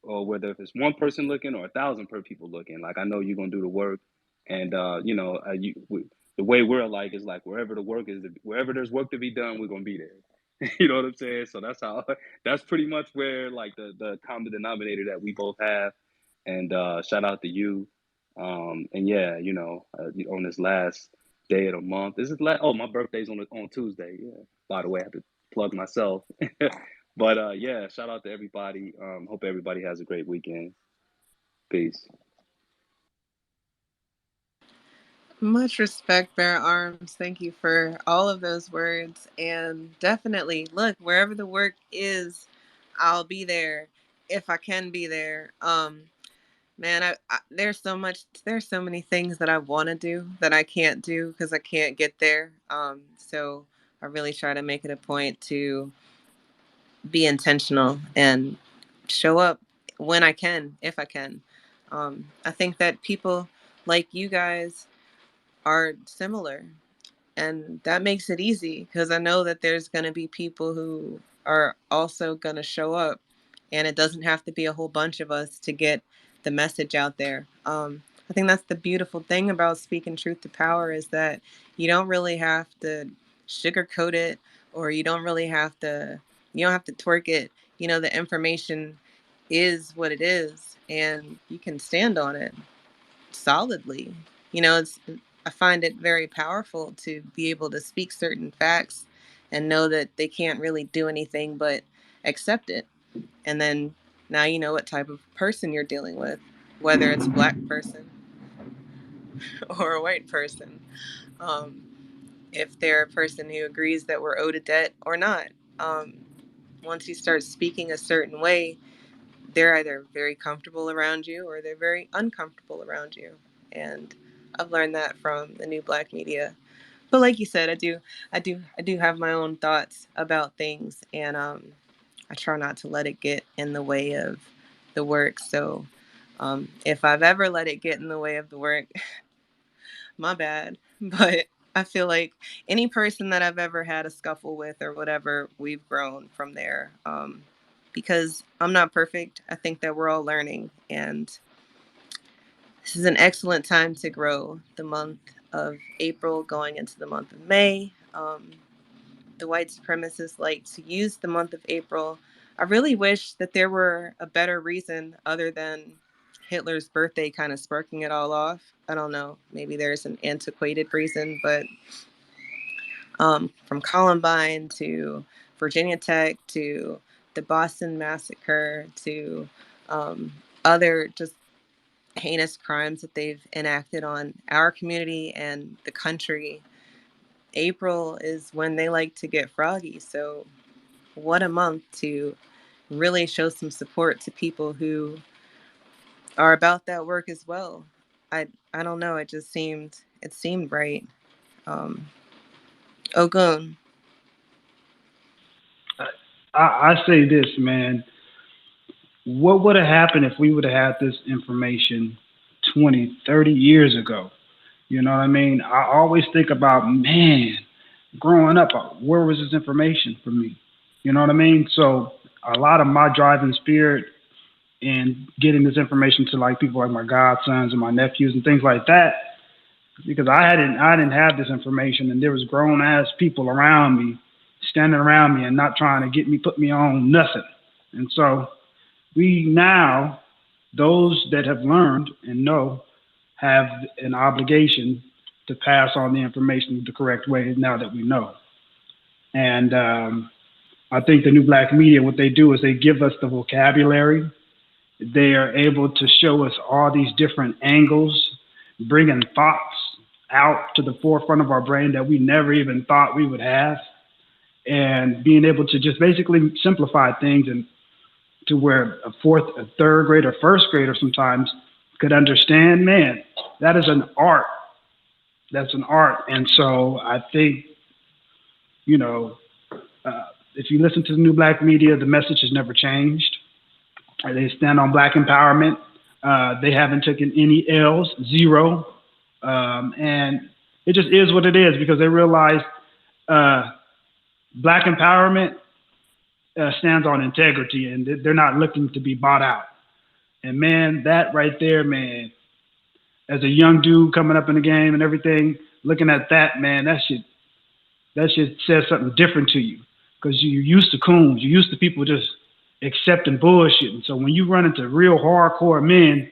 or whether if it's one person looking or 1,000 per people looking. Like I know you're gonna do the work, and the way we're like is like wherever the work is, wherever there's work to be done, we're gonna be there. You know what I'm saying? So that's how. That's pretty much where like the common denominator that we both have. And shout out to you. And yeah, on this last day of the month, this is oh, my birthday's on Tuesday. Yeah. By the way, I have to plug myself. But yeah, shout out to everybody. Hope everybody has a great weekend. Peace. Much respect, Bear Arms. Thank you for all of those words. And definitely, look, wherever the work is, I'll be there if I can be there. Man, there's so many things that I want to do that I can't do because I can't get there. So I really try to make it a point to be intentional and show up when I can, if I can. I think that people like you guys are similar, and that makes it easy because I know that there's going to be people who are also going to show up, and it doesn't have to be a whole bunch of us to get the message out there. I think that's the beautiful thing about speaking truth to power is that you don't really have to sugarcoat it, or you don't have to twerk it. The information is what it is, and you can stand on it solidly. It's I find it very powerful to be able to speak certain facts and know that they can't really do anything but accept it. And then now you know what type of person you're dealing with, whether it's a black person or a white person. Um, if they're a person who agrees that we're owed a debt or not. Um, Once you start speaking a certain way, they're either very comfortable around you or they're very uncomfortable around you. And I've learned that from the new black media. But like you said, I do have my own thoughts about things, and I try not to let it get in the way of the work. So if I've ever let it get in the way of the work, my bad. But I feel like any person that I've ever had a scuffle with or whatever, we've grown from there. Because I'm not perfect. I think that we're all learning. And this is an excellent time to grow. The month of April going into the month of May. The white supremacists like to use the month of April. I really wish that there were a better reason other than Hitler's birthday kind of sparking it all off. I don't know. Maybe there's an antiquated reason, but from Columbine to Virginia Tech to the Boston Massacre to other just heinous crimes that they've enacted on our community and the country, April is when they like to get froggy. So, what a month to really show some support to people who are about that work as well. I don't know. It seemed right. Um, Ogun. I say this, man. What would have happened if we would have had this information 20, 30 years ago? You know what I mean? I always think about, man, growing up, where was this information for me? You know what I mean? So a lot of my driving spirit in getting this information to like people like my godsons and my nephews and things like that, because I didn't have this information, and there was grown ass people around me, standing around me and not trying to get me put me on nothing. And so we now, those that have learned and know, have an obligation to pass on the information the correct way now that we know. And I think the new black media, what they do is they give us the vocabulary. They are able to show us all these different angles, bringing thoughts out to the forefront of our brain that we never even thought we would have, and being able to just basically simplify things and to where a fourth, a third grader, first grader sometimes could understand. Man, that is an art. That's an art. And so I think, you know, if you listen to the new black media, the message has never changed. They stand on black empowerment. They haven't taken any L's, zero. And it just is what it is because they realize uh, black empowerment stands on integrity and they're not looking to be bought out. And man, that right there, man, as a young dude coming up in the game and everything, looking at that, man, that shit says something different to you because you're used to coons, you're used to people just accepting bullshit. And so when you run into real hardcore men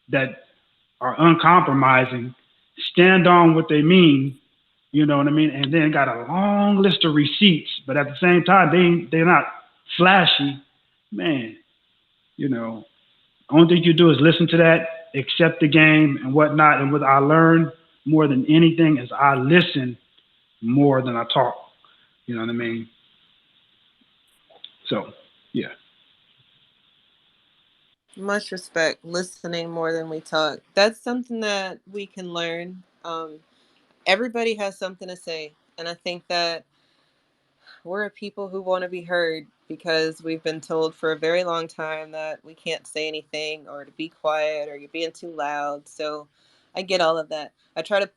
that are uncompromising, stand on what they mean, you know what I mean, and then got a long list of receipts, but at the same time they're not flashy, man. You know, only thing you do is listen to that, accept the game and whatnot. And what I learned more than anything is I listen more than I talk. You know what I mean? So, yeah. Much respect. Listening more than we talk. That's something that we can learn. Everybody has something to say. And I think that we're a people who want to be heard because we've been told for a very long time that we can't say anything or to be quiet or you're being too loud. So I get all of that. We try to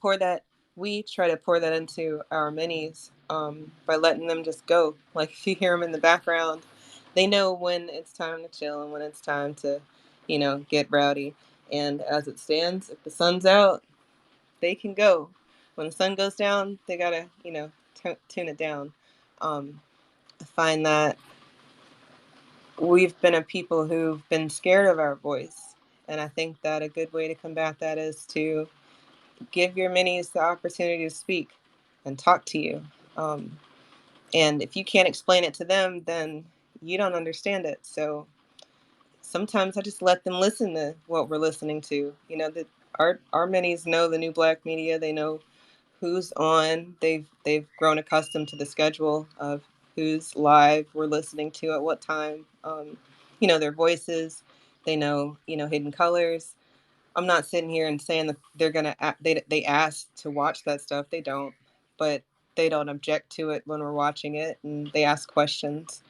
pour that into our minis by letting them just go. Like if you hear them in the background, they know when it's time to chill and when it's time to, get rowdy. And as it stands, if the sun's out, they can go. When the sun goes down, they gotta, tune it down. Um, I find that we've been a people who've been scared of our voice. And I think that a good way to combat that is to give your minis the opportunity to speak and talk to you. Um, and if you can't explain it to them, then you don't understand it. So sometimes I just let them listen to what we're listening to. That our minis know the new black media. They know who's on. They've grown accustomed to the schedule of who's live we're listening to at what time. Their voices. They know hidden colors. I'm not sitting here and saying that they're gonna they ask to watch that stuff. They don't, but they don't object to it when we're watching it, and they ask questions.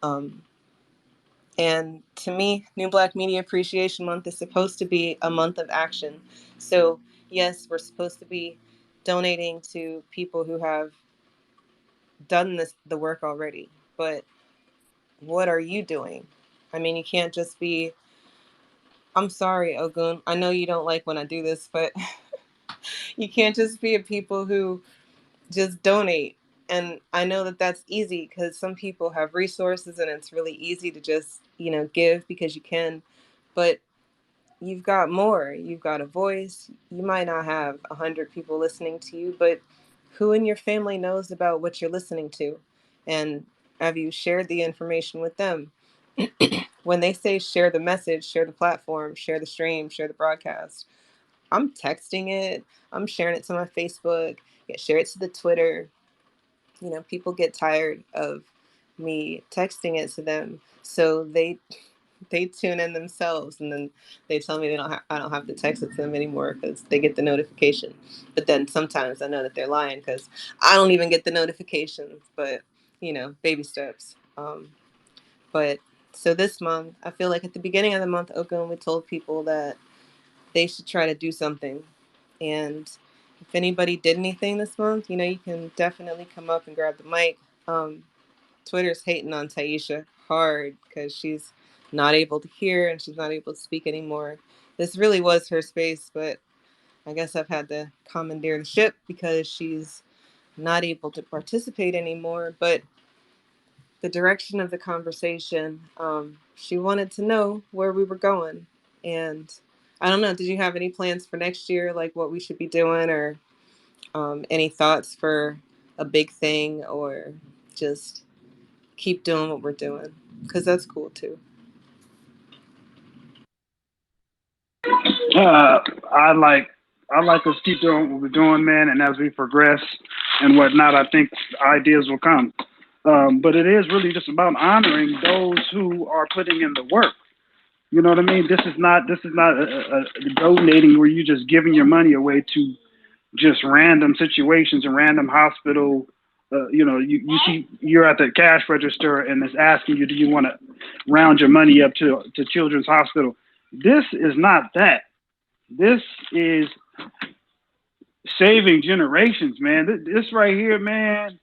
Um, and to me, New Black Media Appreciation Month is supposed to be a month of action. So, yes, we're supposed to be donating to people who have done the work already. But what are you doing? I mean, you can't just be, I'm sorry, Ogun. I know you don't like when I do this, but you can't just be a people who just donate. And I know that that's easy because some people have resources and it's really easy to just, give because you can. But you've got more. You've got a voice. You might not have 100 people listening to you, but who in your family knows about what you're listening to? And have you shared the information with them? When they say share the message, share the platform, share the stream, share the broadcast, I'm texting it. I'm sharing it to my Facebook. Yeah, share it to the Twitter. People get tired of me texting it to them. So they tune in themselves, and then they tell me I don't have to text it to them anymore because they get the notification. But then sometimes I know that they're lying because I don't even get the notifications. But baby steps. But so this month, I feel like at the beginning of the month, Oakland, we told people that they should try to do something. And if anybody did anything this month, you can definitely come up and grab the mic. Twitter's hating on Taisha hard because she's not able to hear and she's not able to speak anymore. This really was her space, but I guess I've had to commandeer the ship because she's not able to participate anymore. But the direction of the conversation, she wanted to know where we were going. And I don't know, did you have any plans for next year, like what we should be doing, or any thoughts for a big thing, or just keep doing what we're doing? Because that's cool too. Uh, I like I like us keep doing what we're doing, man. And as we progress and whatnot, I think ideas will come. But it is really just about honoring those who are putting in the work. You know what I mean? This is not a donating where you're just giving your money away to just random situations and random hospital. You see, you're at the cash register and it's asking you, do you want to round your money up to Children's Hospital? This is not that. This is saving generations, man. This right here, man,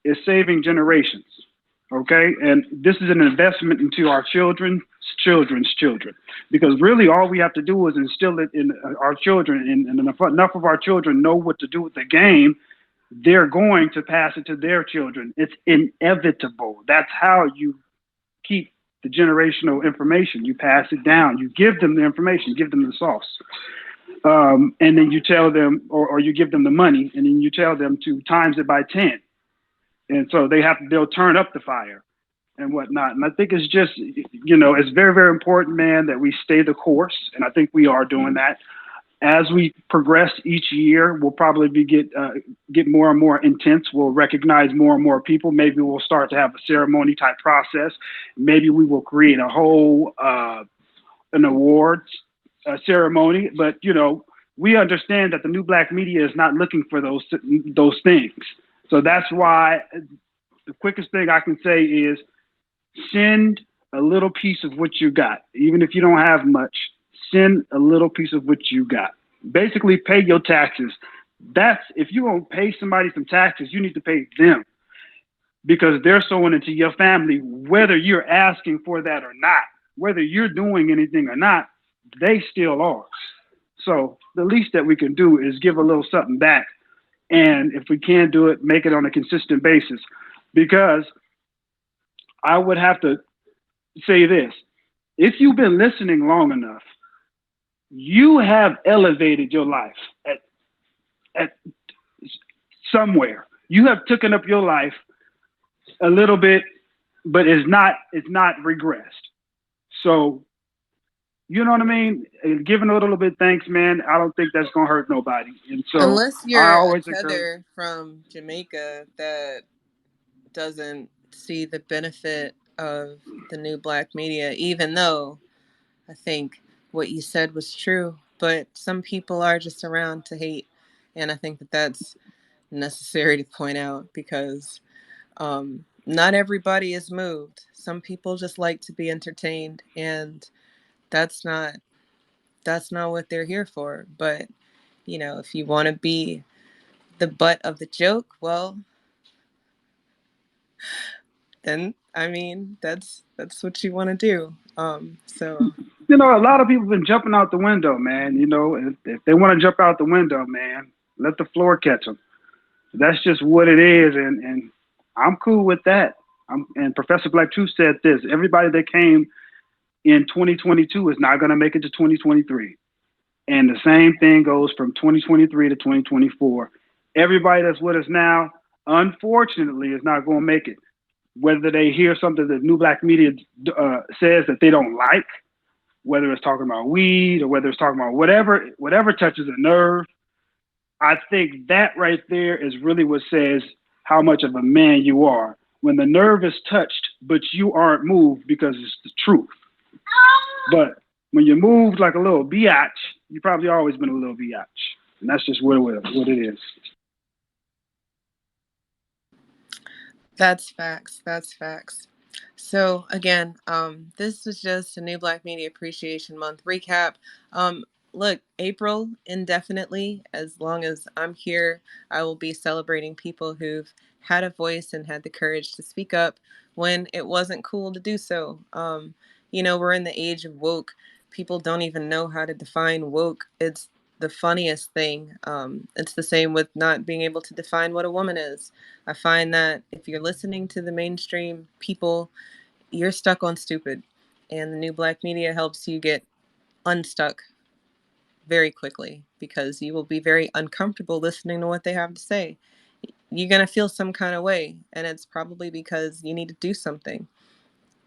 is saving generations. Okay, and this is an investment into our children's children, because really all we have to do is instill it in our children, and enough of our children know what to do with the game. They're going to pass it to their children. It's inevitable. That's how you keep the generational information. You pass it down. You give them the information. Give them the sauce. And then you tell them, or you give them the money, and then you tell them to times it by 10. And so they'll turn up the fire and whatnot. And I think it's just, it's very, very important, man, that we stay the course. And I think we are doing that. As we progress each year, we'll probably get more and more intense. We'll recognize more and more people. Maybe we'll start to have a ceremony type process. Maybe we will create a whole an awards ceremony. But we understand that the new black media is not looking for those things. So that's why the quickest thing I can say is send a little piece of what you got. Even if you don't have much, send a little piece of what you got. Basically, pay your taxes. If you won't pay somebody some taxes, you need to pay them, because they're sowing into your family, whether you're asking for that or not, whether you're doing anything or not, they still are. So the least that we can do is give a little something back. And if we can do it, make it on a consistent basis. Because I would have to say this: if you've been listening long enough, you have elevated your life at somewhere. You have taken up your life a little bit, but it's not regressed. So you know what I mean? And giving a little bit thanks, man. I don't think that's gonna hurt nobody. And so Unless I you're a always encourage. tether from Jamaica that doesn't see the benefit of the new black media, even though I think what you said was true. But some people are just around to hate. And I think that that's necessary to point out because not everybody is moved. Some people just like to be entertained, and that's not what they're here for. But if you want to be the butt of the joke, well, then I mean that's what you want to do. So A lot of people have been jumping out the window, man. If they want to jump out the window, man, let the floor catch them. That's just what it is, and I'm cool with that. And Professor Black Truth said this: everybody that came in 2022 is not going to make it to 2023, and the same thing goes from 2023 to 2024. Everybody that's with us now, unfortunately, is not going to make it. Whether they hear something that New Black Media says that they don't like, whether it's talking about weed or whether it's talking about whatever touches a nerve, I think that right there is really what says how much of a man you are. When the nerve is touched, but you aren't moved because it's the truth. But when you move like a little biatch, you probably always been a little biatch, and that's just what it is. That's facts. That's facts. So again, this was just a New Black Media Appreciation Month recap. Um, Look, April indefinitely, as long as I'm here, I will be celebrating people who've had a voice and had the courage to speak up when it wasn't cool to do so. We're in the age of woke. People don't even know how to define woke. It's the funniest thing. It's the same with not being able to define what a woman is. I find that if you're listening to the mainstream people, you're stuck on stupid. And the New Black Media helps you get unstuck very quickly because you will be very uncomfortable listening to what they have to say. You're going to feel some kind of way, and it's probably because you need to do something.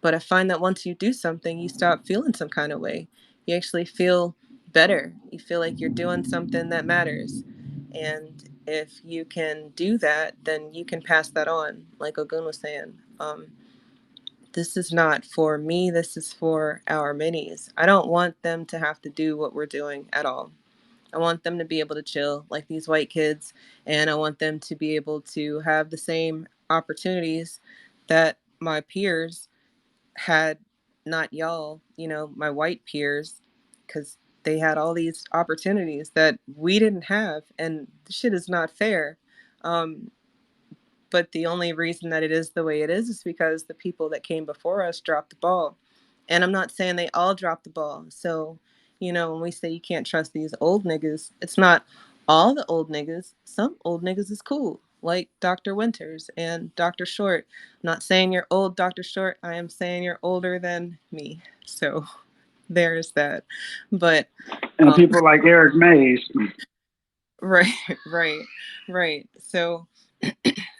But I find that once you do something, you stop feeling some kind of way. You actually feel better. You feel like you're doing something that matters. And if you can do that, then you can pass that on, like Ogun was saying. This is not for me, this is for our minis. I don't want them to have to do what we're doing at all. I want them to be able to chill like these white kids, and I want them to be able to have the same opportunities that my peers had, not y'all, my white peers, because they had all these opportunities that we didn't have, and this shit is not fair. Um, but the only reason that it is the way it is because the people that came before us dropped the ball. And I'm not saying they all dropped the ball. So, when we say you can't trust these old niggas, it's not all the old niggas. Some old niggas is cool, like Dr. Winters and Dr. Short. I'm not saying you're old, Dr. Short. I am saying you're older than me. So there's that. But And um, people like Eric Mays. right, right, right. So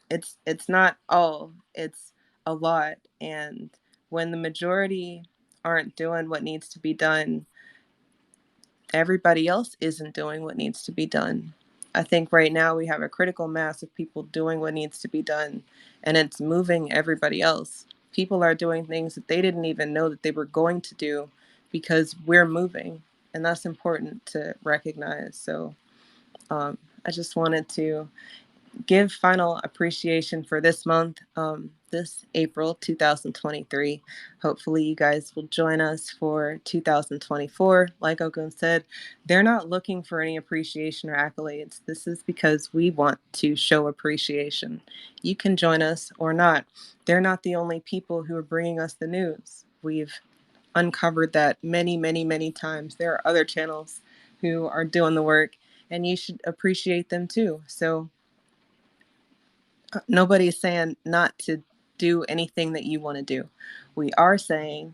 it's not all, it's a lot. And when the majority aren't doing what needs to be done, everybody else isn't doing what needs to be done. I think right now we have a critical mass of people doing what needs to be done, and it's moving everybody else. People are doing things that they didn't even know that they were going to do because we're moving, and that's important to recognize. So I just wanted to give final appreciation for this month, this April 2023. Hopefully, you guys will join us for 2024. Like Ogun said, they're not looking for any appreciation or accolades. This is because we want to show appreciation. You can join us or not. They're not the only people who are bringing us the news. We've uncovered that many, many, many times. There are other channels who are doing the work, and you should appreciate them too. So, nobody's saying not to do anything that you want to do. We are saying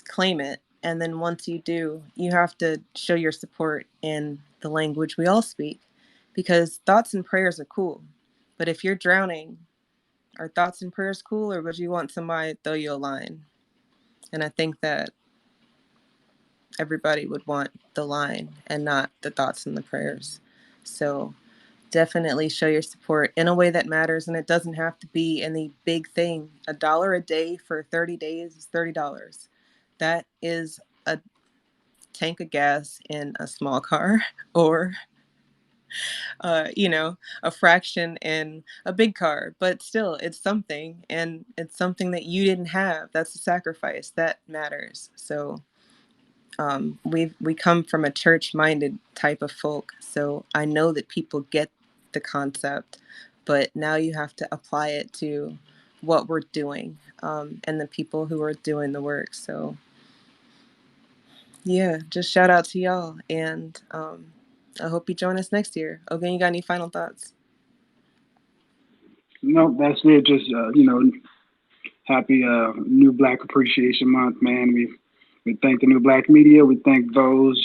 claim it. And then once you do, you have to show your support in the language we all speak. Because thoughts and prayers are cool. But if you're drowning, are thoughts and prayers cool, or would you want somebody to throw you a line? And I think that everybody would want the line and not the thoughts and the prayers. So definitely show your support in a way that matters, and it doesn't have to be any big thing. $1 a day for 30 days is $30. That is a tank of gas in a small car, or a fraction in a big car, but still it's something, and it's something that you didn't have. That's a sacrifice that matters. So we come from a church-minded type of folk, so I know that people get the concept, but now you have to apply it to what we're doing, and the people who are doing the work. So yeah, just shout out to y'all, and I hope you join us next year. Okay, you got any final thoughts? No, that's it. Just happy New Black Appreciation Month, man. We thank the New Black Media. We thank those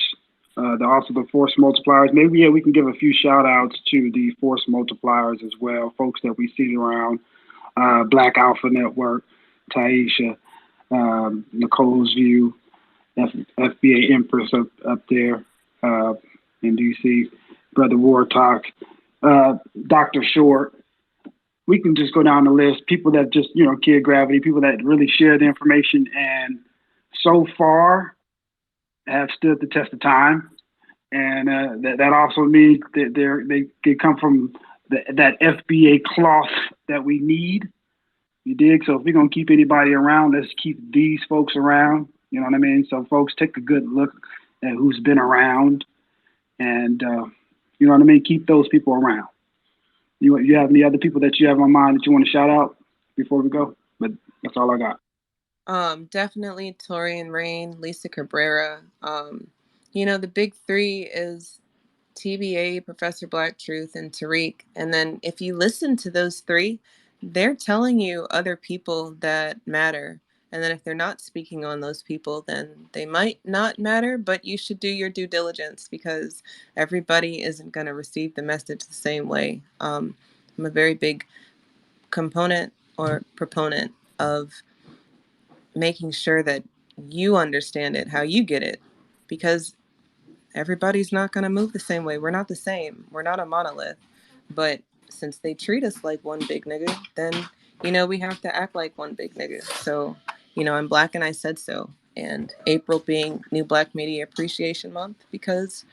also the force multipliers. Maybe we can give a few shout outs to the force multipliers as well, folks that we see around Black Alpha Network, Taisha, Nicole's View, FBA Empress up there in DC, Brother Wartalk, Dr. Short. We can just go down the list. People that just, Kid Gravity, people that really share the information and so far have stood the test of time, and that also means that they come from that FBA cloth that we need. You dig? So if we're gonna keep anybody around, let's keep these folks around. You know what I mean? So folks, take a good look at who's been around, and you know what I mean. Keep those people around. You have any other people that you have on mind that you want to shout out before we go? But that's all I got. Definitely Torian Rain, Lisa Cabrera. The big three is TBA, Professor Black Truth, and Tariq. And then if you listen to those three, they're telling you other people that matter. And then if they're not speaking on those people, then they might not matter, but you should do your due diligence because everybody isn't going to receive the message the same way. I'm a very big component or proponent of making sure that you understand it, how you get it, because everybody's not going to move the same way. We're not the same. We're not a monolith. But since they treat us like one big nigga, then, we have to act like one big nigga. So, I'm Black and I said so. And April being New Black Media Appreciation Month because